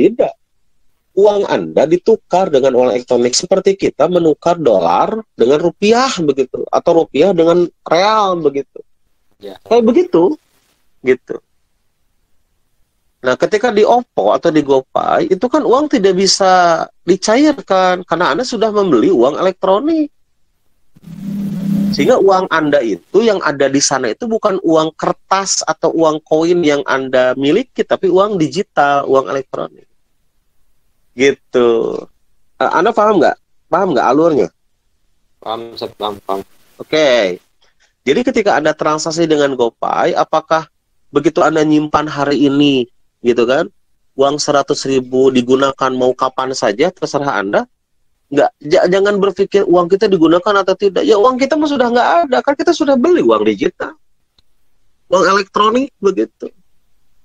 Uang Anda ditukar dengan uang elektronik seperti kita menukar dolar dengan rupiah begitu, atau rupiah dengan real begitu. Ya. Kayak begitu, gitu. Nah, ketika di Oppo atau di GoPay, itu kan uang tidak bisa dicairkan karena Anda sudah membeli uang elektronik. Sehingga uang Anda itu yang ada di sana itu bukan uang kertas atau uang koin yang Anda miliki, tapi uang digital, uang elektronik. Gitu. Anda paham nggak? Paham nggak alurnya? Paham, paham. Oke. Jadi ketika Anda transaksi dengan GoPay, apakah begitu Anda nyimpan hari ini, gitu kan, uang 100.000 digunakan mau kapan saja, terserah Anda? Nggak, jangan berpikir uang kita digunakan atau tidak. Ya uang kita mah sudah nggak ada, kan kita sudah beli uang digital. Uang elektronik begitu.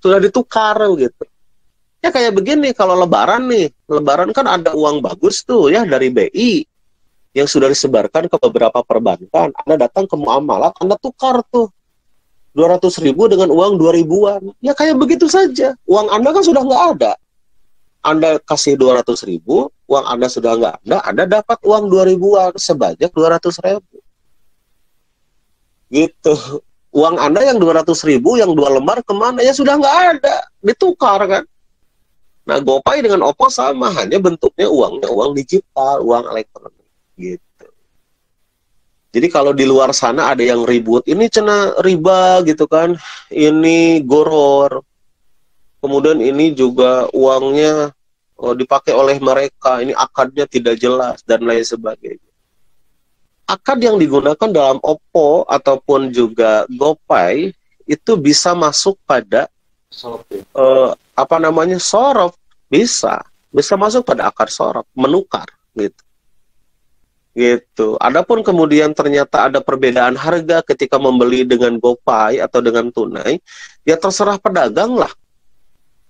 Sudah ditukar begitu. Ya kayak begini, kalau lebaran nih, lebaran kan ada uang bagus tuh ya dari BI yang sudah disebarkan ke beberapa perbankan. Anda datang ke muamalat, Anda tukar tuh 200.000 dengan uang 2.000-an. Ya kayak begitu saja. Uang Anda kan sudah nggak ada. Anda kasih 200.000, uang Anda sudah nggak ada, Anda dapat uang 2.000-an sebanyak 200.000. Gitu. Uang Anda yang 200.000, yang 2 lembar kemana? Ya sudah nggak ada, ditukar kan. Nah, GoPay dengan Oppo sama, hanya bentuknya uangnya uang digital, uang elektronik. Gitu. Jadi kalau di luar sana ada yang ribut, ini cena riba gitu kan, ini goror. Kemudian ini juga uangnya dipakai oleh mereka, ini akadnya tidak jelas, dan lain sebagainya. Akad yang digunakan dalam Oppo ataupun juga GoPay itu bisa masuk pada sorof, bisa masuk pada akad sorof, menukar gitu. Adapun kemudian ternyata ada perbedaan harga ketika membeli dengan GoPay atau dengan tunai, ya terserah pedagang lah.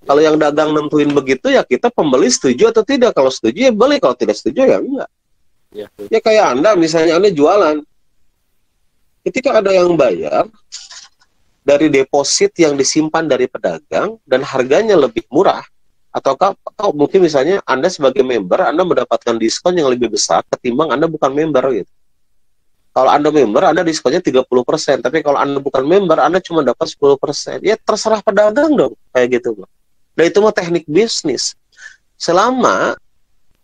Kalau yang dagang nentuin begitu, ya kita pembeli setuju atau tidak. Kalau setuju ya beli, kalau tidak setuju ya enggak. Ya kayak Anda, misalnya Anda jualan. Ketika ada yang bayar dari deposit yang disimpan dari pedagang dan harganya lebih murah, atau mungkin misalnya Anda sebagai member, Anda mendapatkan diskon yang lebih besar ketimbang Anda bukan member gitu. Kalau Anda member, Anda diskonnya 30%, tapi kalau Anda bukan member, Anda cuma dapat 10%. Ya terserah pedagang dong, kayak gitu, Bang. Nah itu mah teknik bisnis.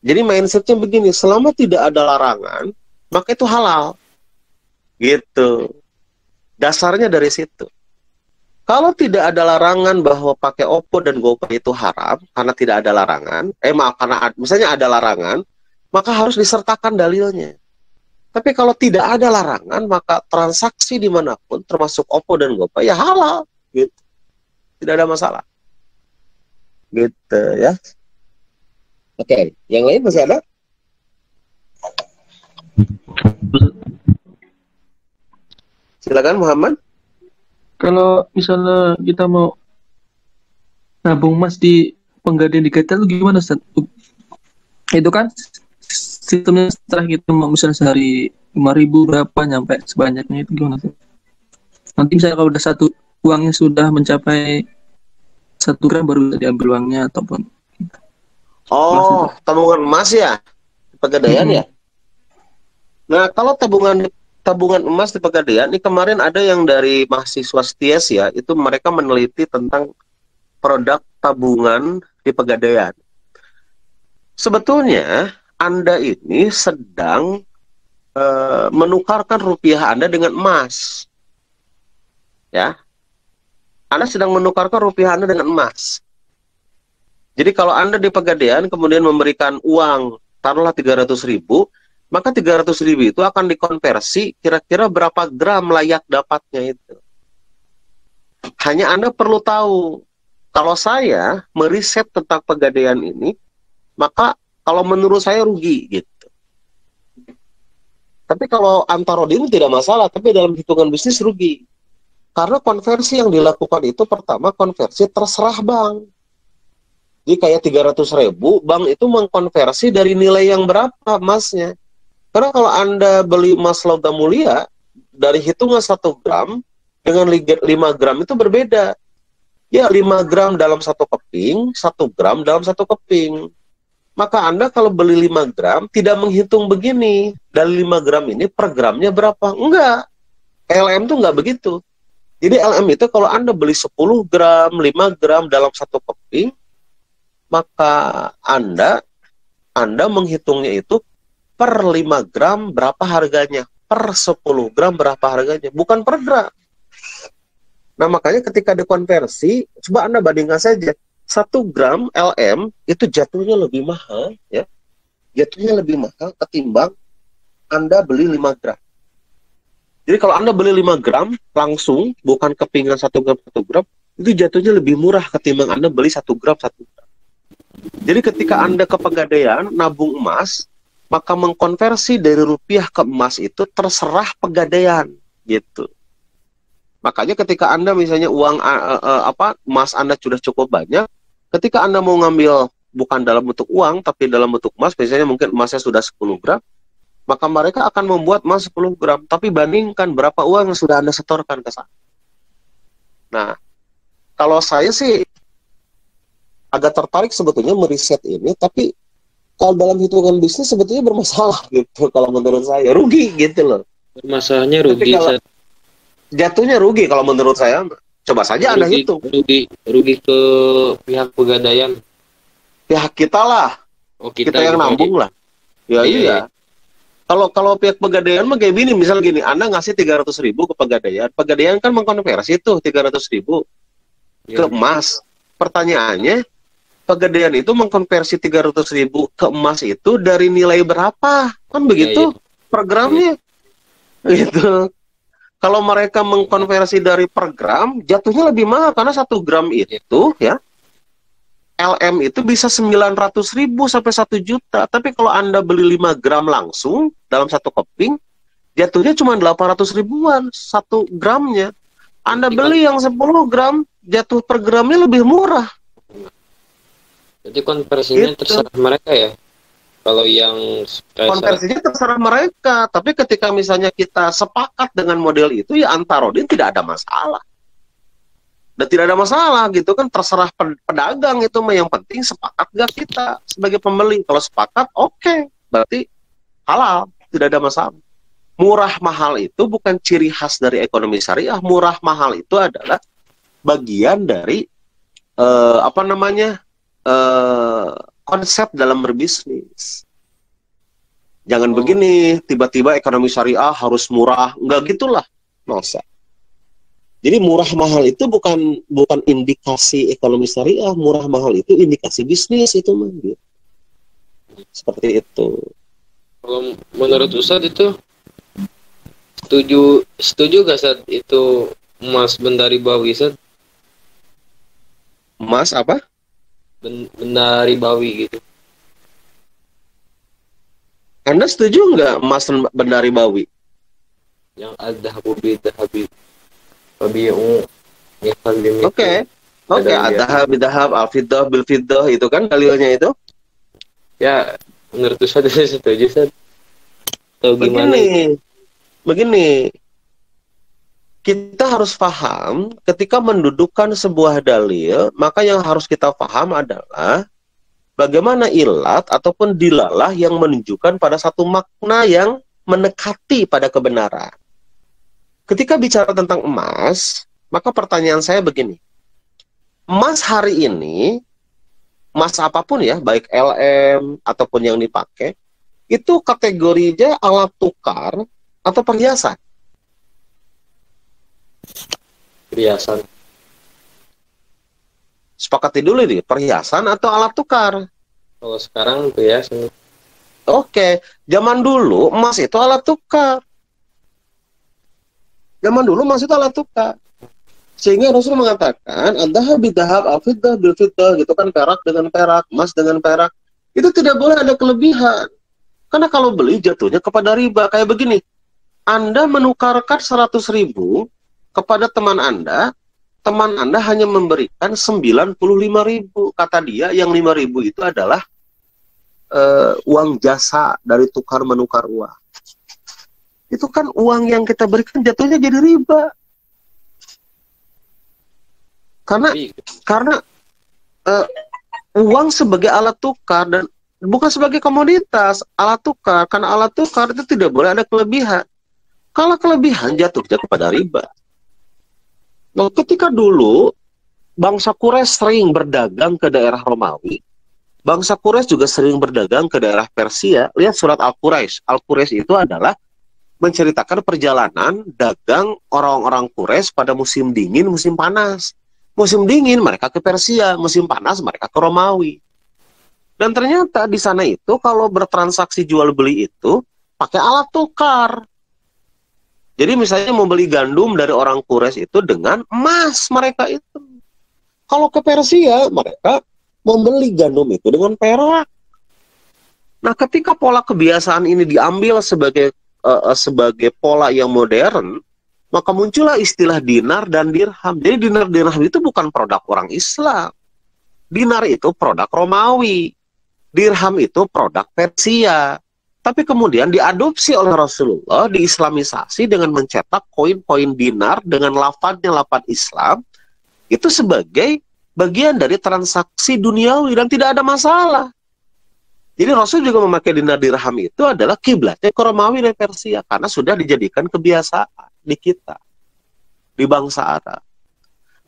Jadi mindsetnya begini, selama tidak ada larangan, maka itu halal. Gitu. Dasarnya dari situ. Kalau tidak ada larangan bahwa pakai Oppo dan GoPay itu haram, karena tidak ada larangan, karena misalnya ada larangan, maka harus disertakan dalilnya. Tapi kalau tidak ada larangan, maka transaksi dimanapun, termasuk Oppo dan GoPay, ya halal. Gitu. tidak ada masalah. Gitu ya. Oke, yang lain masih ada? Silakan Muhammad. Kalau misalnya kita mau nabung emas di Pegadaian digital itu gimana, Ustaz? Itu kan sistemnya setelah kita mau misalnya sehari 5.000 berapa nyampe sebanyaknya itu gimana, Ustaz? Nanti misalnya kalau udah satu uangnya sudah mencapai 1 gram baru bisa diambil uangnya ataupun Oh, tabungan emas ya? Pegadaian ya? Nah, kalau tabungan emas di Pegadaian, ini kemarin ada yang dari mahasiswa STIES ya, itu mereka meneliti tentang produk tabungan di Pegadaian. Sebetulnya Anda ini sedang menukarkan rupiah Anda dengan emas. Ya. Anda sedang menukarkan rupiah Anda dengan emas. Jadi kalau Anda di Pegadaian kemudian memberikan uang, taruhlah 300.000, maka 300.000 itu akan dikonversi kira-kira berapa gram layak dapatnya itu. Hanya Anda perlu tahu, kalau saya meriset tentang Pegadaian ini, maka kalau menurut saya rugi gitu. Tapi kalau Antarodin tidak masalah, tapi dalam hitungan bisnis rugi. Karena konversi yang dilakukan itu pertama konversi terserah bank. Jadi kayak 300.000, bank itu mengkonversi dari nilai yang berapa emasnya. Karena kalau Anda beli emas logam mulia, dari hitungan 1 gram dengan 5 gram itu berbeda. Ya 5 gram dalam 1 keping, 1 gram dalam 1 keping. Maka Anda kalau beli 5 gram tidak menghitung begini. Dari 5 gram ini per gramnya berapa? Enggak. LM itu enggak begitu. Jadi LM itu kalau Anda beli 10 gram, 5 gram dalam 1 keping, maka Anda menghitungnya itu per 5 gram berapa harganya, per 10 gram berapa harganya, bukan per gram. Nah makanya ketika dikonversi, coba Anda bandingkan saja, 1 gram LM itu jatuhnya lebih mahal, ya, jatuhnya lebih mahal ketimbang Anda beli 5 gram. Jadi kalau Anda beli 5 gram langsung, bukan kepingan 1 gram 1 gram, itu jatuhnya lebih murah ketimbang Anda beli 1 gram 1 gram. Jadi ketika Anda ke Pegadaian nabung emas, maka mengkonversi dari rupiah ke emas itu terserah Pegadaian gitu. Makanya ketika Anda misalnya uang emas Anda sudah cukup banyak, ketika Anda mau ngambil bukan dalam bentuk uang tapi dalam bentuk emas, biasanya mungkin emasnya sudah 10 gram, maka mereka akan membuat emas 10 gram, tapi bandingkan berapa uang yang sudah Anda setorkan ke sana. Nah, kalau saya sih agak tertarik sebetulnya meriset ini, tapi kalau dalam hitungan bisnis sebetulnya bermasalah gitu. Kalau menurut saya rugi gitu loh. Masalahnya rugi. Jatuhnya rugi kalau menurut saya. Coba saja Anda hitung. Rugi ke pihak Pegadaian. Pihak kita lah. Oh, kita yang nambung lah. Ya iya. Kalau pihak Pegadaian mah kayak gini, misal gini, Anda ngasih 300.000 ke Pegadaian. Pegadaian kan mengkonversi tuh 300.000 ke emas. Pertanyaannya, Pegadaian itu mengkonversi 300.000 ke emas itu dari nilai berapa? Kan begitu per gramnya. Gitu. Kalau mereka mengkonversi dari per gram, jatuhnya lebih mahal karena 1 gram itu ya LM itu bisa 900.000 sampai 1 juta. Tapi kalau Anda beli 5 gram langsung dalam 1 keping, jatuhnya cuma 800 ribuan 1 gramnya. Anda beli yang 10 gram, jatuh per gramnya lebih murah. Jadi konversinya gitu. Terserah mereka ya. Kalau yang konversinya terserah mereka, tapi ketika misalnya kita sepakat dengan model itu, ya Antarodin tidak ada masalah. Dan tidak ada masalah gitu kan, terserah pedagang itu, yang penting sepakat gak kita sebagai pembeli. Kalau sepakat, oke, berarti halal, tidak ada masalah. Murah mahal itu bukan ciri khas dari ekonomi syariah. Murah mahal itu adalah bagian dari konsep dalam berbisnis. Jangan begini, tiba-tiba ekonomi syariah harus murah, enggak gitulah, masa. Jadi murah mahal itu bukan indikasi ekonomi syariah, murah mahal itu indikasi bisnis itu mah. Gitu. Seperti itu. Kalau menurut Ustadz itu setuju gak saat itu emas bendari bawi Ustadz? emas apa? Benda ribawi gitu. Anda setuju nggak emas benda ribawi? Yang al-dhahabu bidhahabi wabi'u mithal bimithal. Oke, ad-dhahab bidhahab, al-fiddah bil fiddah, itu kan dalilnya itu. Ya, menurut Ustaz saya setuju, Ustaz. Atau gimana? Begini. Kita harus paham ketika mendudukkan sebuah dalil, maka yang harus kita paham adalah bagaimana ilat ataupun dilalah yang menunjukkan pada satu makna yang mendekati pada kebenaran. Ketika bicara tentang emas, maka pertanyaan saya begini. Emas hari ini, emas apapun ya, baik LM ataupun yang dipakai, itu kategorinya alat tukar atau perhiasan? Perhiasan. Sepakati dulu nih, perhiasan atau alat tukar? Kalau sekarang perhiasan. Oke, zaman dulu emas itu alat tukar. Zaman dulu emas itu alat tukar. Sehingga Rasul mengatakan, ad-dhahab bidhahab, al-fiddah bil fiddah, gitu kan, perak dengan perak, emas dengan perak. Itu tidak boleh ada kelebihan. Karena kalau beli jatuhnya kepada riba. Kayak begini, Anda menukarkan 100.000 kepada teman Anda hanya memberikan 95.000. Kata dia, yang 5.000 itu adalah uang jasa dari tukar menukar uang. Itu kan uang yang kita berikan jatuhnya jadi riba. Karena uang sebagai alat tukar dan bukan sebagai komoditas, alat tukar. Karena alat tukar itu tidak boleh ada kelebihan. Kalau kelebihan jatuhnya kepada riba. Nah, ketika dulu bangsa Quraisy sering berdagang ke daerah Romawi, bangsa Quraisy juga sering berdagang ke daerah Persia. Lihat surat Al-Quraisy. Al-Quraisy itu adalah menceritakan perjalanan dagang orang-orang Quraisy pada musim dingin, musim panas. Musim dingin mereka ke Persia, musim panas mereka ke Romawi. Dan ternyata di sana itu kalau bertransaksi jual beli itu pakai alat tukar. Jadi misalnya mau beli gandum dari orang Quraisy itu dengan emas mereka itu. Kalau ke Persia mereka membeli gandum itu dengan perak. Nah, ketika pola kebiasaan ini diambil sebagai pola yang modern, maka muncullah istilah dinar dan dirham. Jadi dinar dirham itu bukan produk orang Islam. Dinar itu produk Romawi. Dirham itu produk Persia. Tapi kemudian diadopsi oleh Rasulullah, diislamisasi dengan mencetak koin-koin dinar dengan lafadznya lafadz Islam, itu sebagai bagian dari transaksi duniawi dan tidak ada masalah. Jadi Rasul juga memakai dinar dirham itu adalah kiblatnya ke Romawi dan Persia karena sudah dijadikan kebiasaan di kita, di bangsa Arab.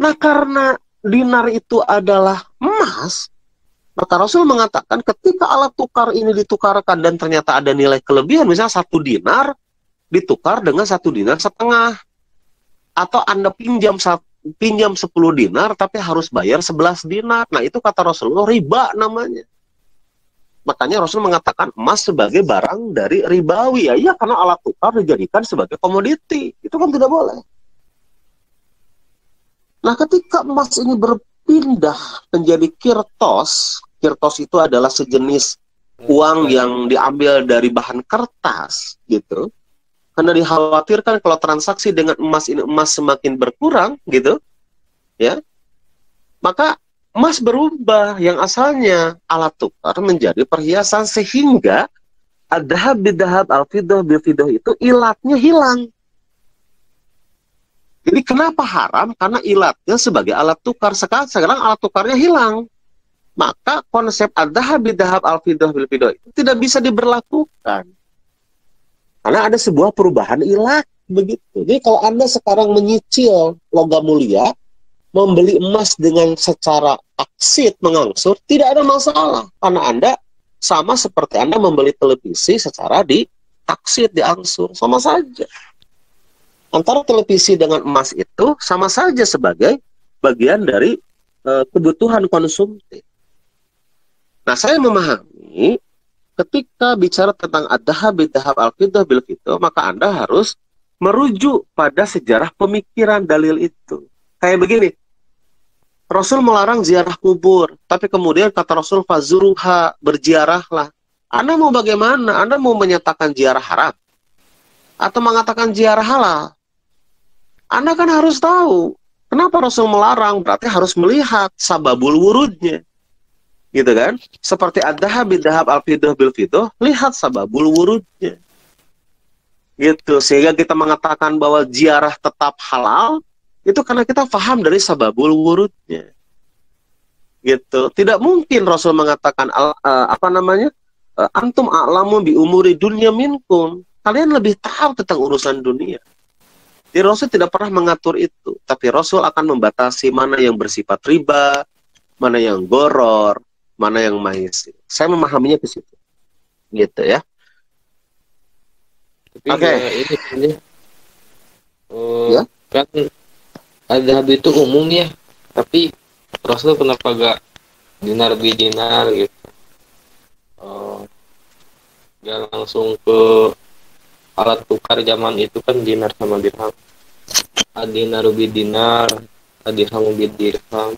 Nah, karena dinar itu adalah emas, maka Rasul mengatakan ketika alat tukar ini ditukarkan dan ternyata ada nilai kelebihan, misalnya 1 dinar ditukar dengan 1 dinar setengah. Atau Anda pinjam 10 dinar tapi harus bayar 11 dinar. Nah, itu kata Rasulullah riba namanya. Makanya Rasul mengatakan emas sebagai barang dari ribawi. Ya, karena alat tukar dijadikan sebagai komoditi. Itu kan tidak boleh. Nah, ketika emas ini berpindah menjadi kirtos itu adalah sejenis uang yang diambil dari bahan kertas, gitu. Karena dikhawatirkan kalau transaksi dengan emas ini emas semakin berkurang, gitu, ya. Maka emas berubah yang asalnya alat tukar menjadi perhiasan sehingga ad-dhahab bidhahab al-fiddah bil fiddah itu ilatnya hilang. Jadi kenapa haram? Karena ilatnya sebagai alat tukar. Sekarang alat tukarnya hilang. Maka konsep ad-dhahab bidhahab al-fiddah bil fiddah itu tidak bisa diberlakukan. Karena ada sebuah perubahan ilat begitu. Jadi kalau Anda sekarang menyicil logam mulia, membeli emas dengan secara taksit mengangsur, tidak ada masalah. Karena Anda sama seperti Anda membeli televisi secara ditaksit, diangsur, sama saja. Antara televisi dengan emas itu sama saja sebagai bagian dari kebutuhan konsumtif. Nah, saya memahami ketika bicara tentang ad-dhahab bidhahab al-fiddah bil fiddah, maka Anda harus merujuk pada sejarah pemikiran dalil itu. Kayak begini, Rasul melarang ziarah kubur, tapi kemudian kata Rasul fazuruha, berziarahlah. Anda mau bagaimana? Anda mau menyatakan ziarah haram atau mengatakan ziarah halal? Anda kan harus tahu kenapa Rasul melarang, berarti harus melihat sababul wurudnya. Gitu kan? Seperti ad-dahab bid-dahab al-fidah bil-fidah, lihat sababul wurudnya. Gitu, sehingga kita mengatakan bahwa ziarah tetap halal itu karena kita paham dari sababul wurudnya. Gitu. Tidak mungkin Rasul mengatakan antum a'lamu bi umuri dunya minkum. Kalian lebih tahu tentang urusan dunia. Jadi Rasul tidak pernah mengatur itu, tapi Rasul akan membatasi mana yang bersifat riba, mana yang goror, mana yang maisir. Saya memahaminya ke situ. Gitu ya. Oke. Ini Ya. kan adhab itu umum ya, tapi Rasul kenapa gak dinar bidinar gitu? Gak langsung ke alat tukar zaman itu kan dinar sama dirham. Adinar bidinar, adirham bidirham.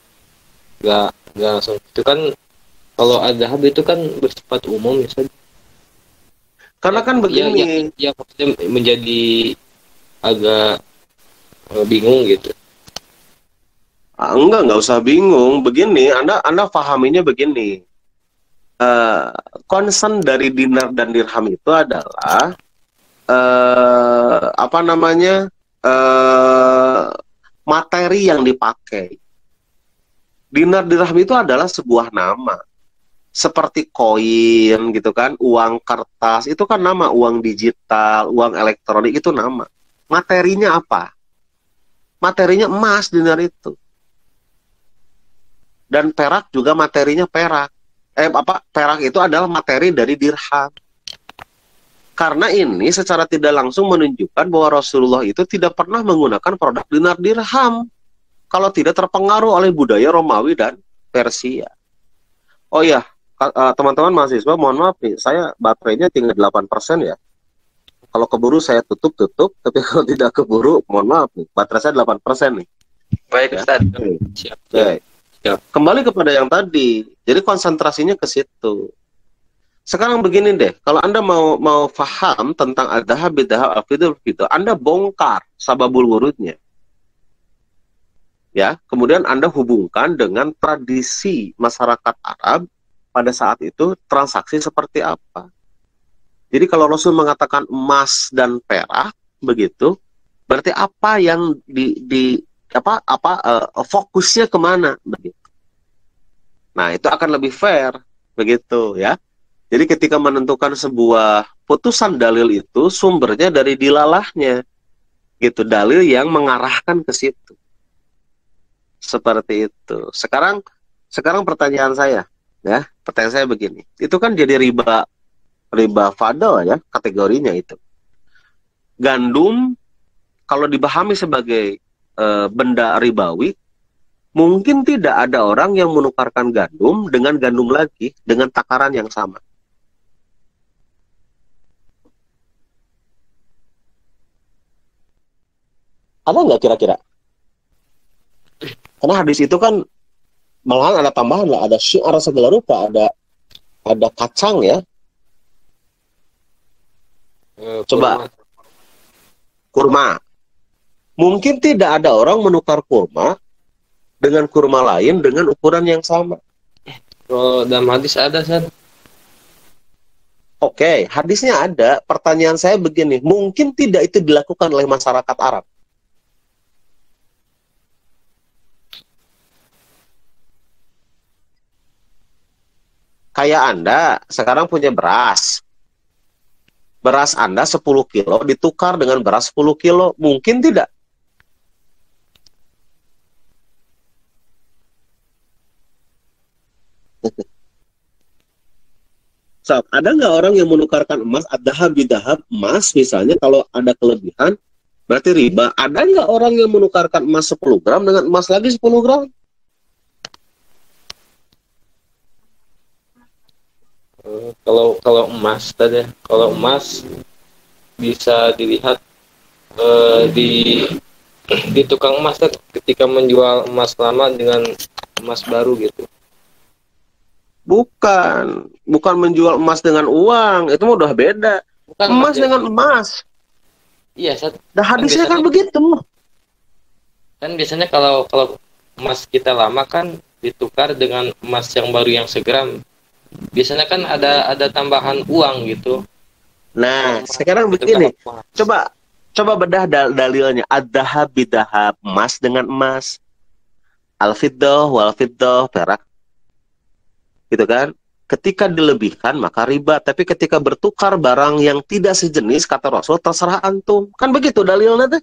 Gak langsung. Itu kan kalau adhab itu kan bersifat umum ya. Karena kan begini. Ya maksudnya menjadi agak bingung gitu. Enggak usah bingung. Begini, Anda pahaminya begini. Concern dari dinar dan dirham itu adalah materi yang dipakai. Dinar dirham itu adalah sebuah nama. Seperti koin gitu kan, uang kertas itu kan nama, uang digital, uang elektronik itu nama. Materinya apa? Materinya emas dinar itu. Dan perak juga materinya perak. Perak itu adalah materi dari dirham. Karena ini secara tidak langsung menunjukkan bahwa Rasulullah itu tidak pernah menggunakan produk dinar dirham kalau tidak terpengaruh oleh budaya Romawi dan Persia. Oh ya, teman-teman mahasiswa, mohon maaf nih, saya baterainya tinggal 8% ya. Kalau keburu saya tutup, tapi kalau tidak keburu, mohon maaf nih, baterai saya 8% nih. Baik, Ustaz. Siap. Baik. Kembali kepada yang tadi, jadi konsentrasinya ke situ. Sekarang begini deh, kalau Anda mau paham tentang ad-dahab bid-dahab al-fidah bil-fidah, Anda bongkar sababul wurudnya. Ya, kemudian Anda hubungkan dengan tradisi masyarakat Arab pada saat itu transaksi seperti apa. Jadi kalau Rasul mengatakan emas dan perak begitu, berarti apa yang fokusnya kemana begitu. Nah, itu akan lebih fair begitu ya. Jadi ketika menentukan sebuah putusan dalil itu sumbernya dari dilalahnya. Gitu, dalil yang mengarahkan ke situ. Seperti itu. Sekarang pertanyaan saya ya, pertanyaan saya begini. Itu kan jadi riba fadl ya, kategorinya itu. Gandum kalau dipahami sebagai benda ribawi, mungkin tidak ada orang yang menukarkan gandum dengan gandum lagi dengan takaran yang sama. Ada nggak kira-kira? Karena hadis itu kan malahan ada tambahan lah, ada syiar segala rupa, ada kacang ya. Coba kurma. Mungkin tidak ada orang menukar kurma dengan kurma lain dengan ukuran yang sama. Kalau dalam hadis ada, San. Oke, hadisnya ada. Pertanyaan saya begini, mungkin tidak itu dilakukan oleh masyarakat Arab? Kayak Anda sekarang punya beras. Beras Anda 10 kilo ditukar dengan beras 10 kilo. Mungkin tidak? So, ada nggak orang yang menukarkan emas, ad-dahab bid-dahab, emas misalnya, kalau ada kelebihan, berarti riba. Ada nggak orang yang menukarkan emas 10 gram dengan emas lagi 10 gram? Kalau emas tadi, kalau emas bisa dilihat di tukang emas kan, ketika menjual emas lama dengan emas baru gitu. Bukan menjual emas dengan uang, itu mah udah beda. Bukan Emas Mas, dengan emas. iya, Sat. Dah hadisnya kan begitu. Kan biasanya kalau kalau emas kita lama kan ditukar dengan emas yang baru yang segram. Biasanya kan ada tambahan uang gitu. Nah, sekarang Ditukar begini. sama emas. Coba bedah dalilnya. Ad-dahab bidahab, emas dengan emas. Al-fiddah wal fiddah, perak. Gitu kan? Ketika dilebihkan maka riba, tapi ketika bertukar barang yang tidak sejenis, kata Rasul, terserah antum. Kan begitu dalilnya tuh.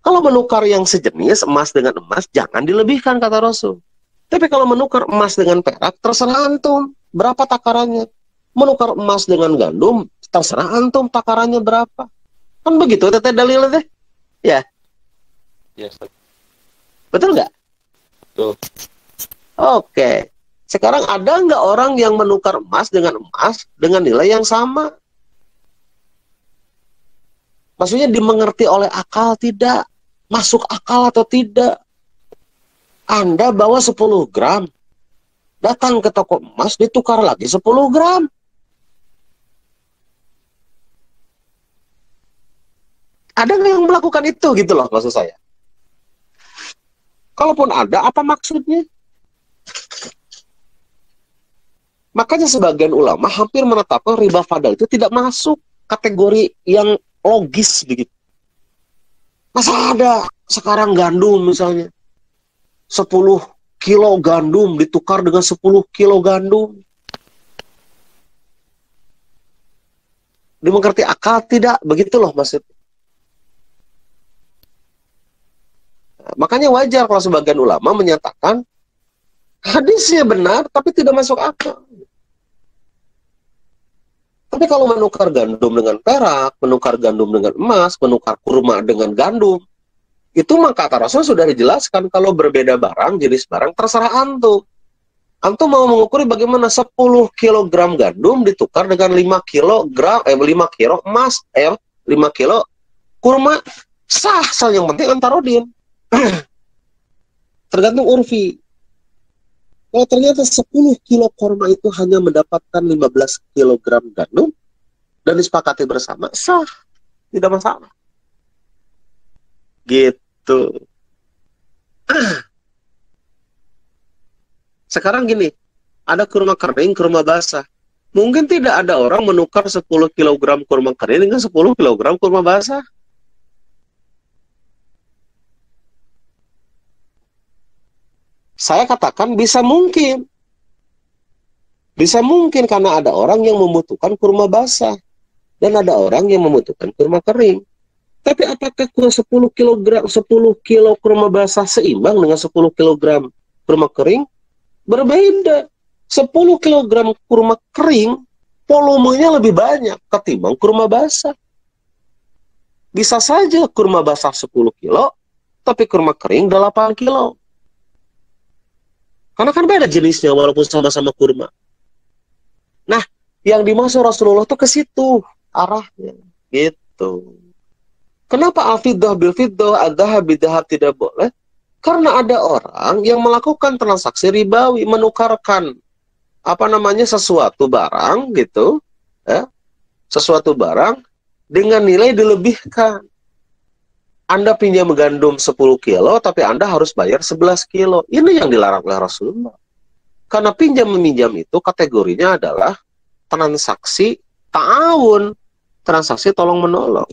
Kalau menukar yang sejenis, emas dengan emas, jangan dilebihkan, kata Rasul. Tapi kalau menukar emas dengan perak, terserah antum. Berapa takarannya? Menukar emas dengan gandum, terserah antum takarannya berapa. Kan begitu teteh dalilnya teh. Ya, Iya, Sat. betul nggak? Betul. Oke. Sekarang ada nggak orang yang menukar emas dengan nilai yang sama? Maksudnya dimengerti oleh akal tidak? Masuk akal atau tidak? Anda bawa 10 gram. Datang ke toko emas, ditukar lagi 10 gram. Ada nggak yang melakukan itu gitu loh maksud saya? Kalaupun ada, apa maksudnya? Makanya sebagian ulama hampir menetapkan riba fadl itu tidak masuk kategori yang logis begitu. Masa ada sekarang gandum misalnya 10 kilo gandum ditukar dengan 10 kilo gandum. Dimengerti akal tidak? Begitu loh maksudnya. Makanya wajar kalau sebagian ulama menyatakan hadisnya benar tapi tidak masuk akal. Tapi kalau menukar gandum dengan perak, menukar gandum dengan emas, menukar kurma dengan gandum, itu maka kata Rasul sudah dijelaskan kalau berbeda barang, jenis barang, terserah antum. Antum mau mengukur bagaimana 10 kg gandum ditukar dengan 5 kilo emas, 5 kilo kurma, sah, yang penting antarodin. Tergantung urfi. Kalau ternyata 10 kilo kurma itu hanya mendapatkan 15 kg gandum dan disepakati bersama, sah, tidak masalah. Gitu. Sekarang gini, ada kurma kering, kurma basah. Mungkin tidak ada orang menukar 10 kg kurma kering dengan 10 kg kurma basah. Saya katakan bisa mungkin. Bisa mungkin karena ada orang yang membutuhkan kurma basah. Dan ada orang yang membutuhkan kurma kering. Tapi apakah 10 kilo kurma basah seimbang dengan 10 kg kurma kering? Berbeda. 10 kg kurma kering, volumenya lebih banyak ketimbang kurma basah. Bisa saja kurma basah 10 kilo, tapi kurma kering 8 kilo. Karena kan beda jenisnya walaupun sama-sama kurma. Nah, yang dimaksud Rasulullah tuh ke situ arahnya, gitu. Kenapa al-fiddah bil-fiddah, ad-dahab bid-dahab tidak boleh? Karena ada orang yang melakukan transaksi ribawi, menukarkan sesuatu barang gitu, ya, sesuatu barang dengan nilai dilebihkan. Anda pinjam gandum 10 kilo, tapi Anda harus bayar 11 kilo. Ini yang dilarang oleh Rasulullah. Karena pinjam-meminjam itu kategorinya adalah transaksi ta'awun, transaksi tolong-menolong.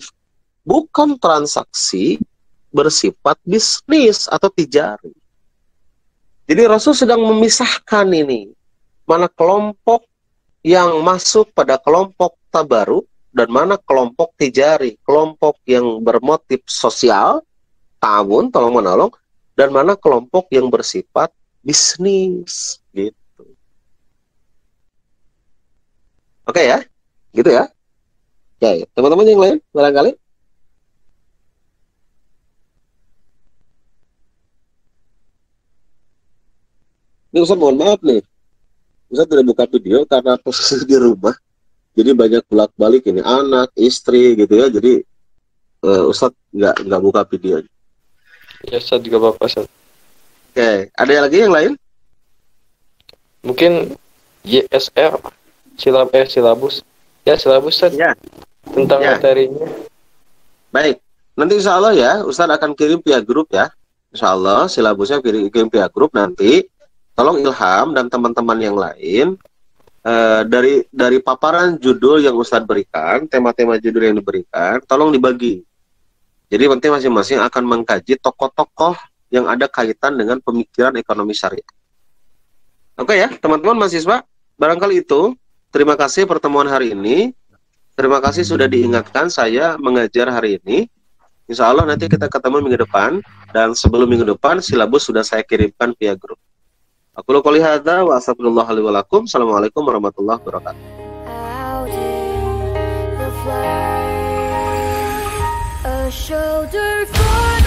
Bukan transaksi bersifat bisnis atau tijari. Jadi Rasul sedang memisahkan ini. Mana kelompok yang masuk pada kelompok tabaruk, dan mana kelompok tijari, kelompok yang bermotif sosial, ta'awun, tolong-menolong, dan mana kelompok yang bersifat bisnis, gitu. Oke ya, gitu ya. Ya, teman-teman yang lain, barangkali. Ini Ustaz mohon maaf nih, Ustaz tidak buka video karena posisi di rumah. Jadi banyak bolak-balik ini anak, istri gitu ya. Jadi Ustadz nggak buka video. Ya, Ustaz juga Bapak, Ustaz. Oke, ada lagi yang lain? Mungkin YSR, silabus. Ya, silabus Ustaz. Ya. Tentang Ya. materinya. Baik, nanti insya Allah ya, Ustadz akan kirim via grup ya. Insya Allah silabusnya kirim via grup nanti. Tolong Ilham dan teman-teman yang lain dari paparan judul yang Ustadz berikan, tema-tema judul yang diberikan, tolong dibagi. Jadi nanti masing-masing akan mengkaji tokoh-tokoh yang ada kaitan dengan pemikiran ekonomi syariah. Oke ya, teman-teman mahasiswa, barangkali itu. Terima kasih pertemuan hari ini. Terima kasih sudah diingatkan saya mengajar hari ini. Insya Allah nanti kita ketemu minggu depan. Dan sebelum minggu depan, silabus sudah saya kirimkan via grup. Aku qouli hadza wa astagfirullah li wa lakum. Assalamualaikum warahmatullahi wabarakatuh. Out in the flight, a shoulder for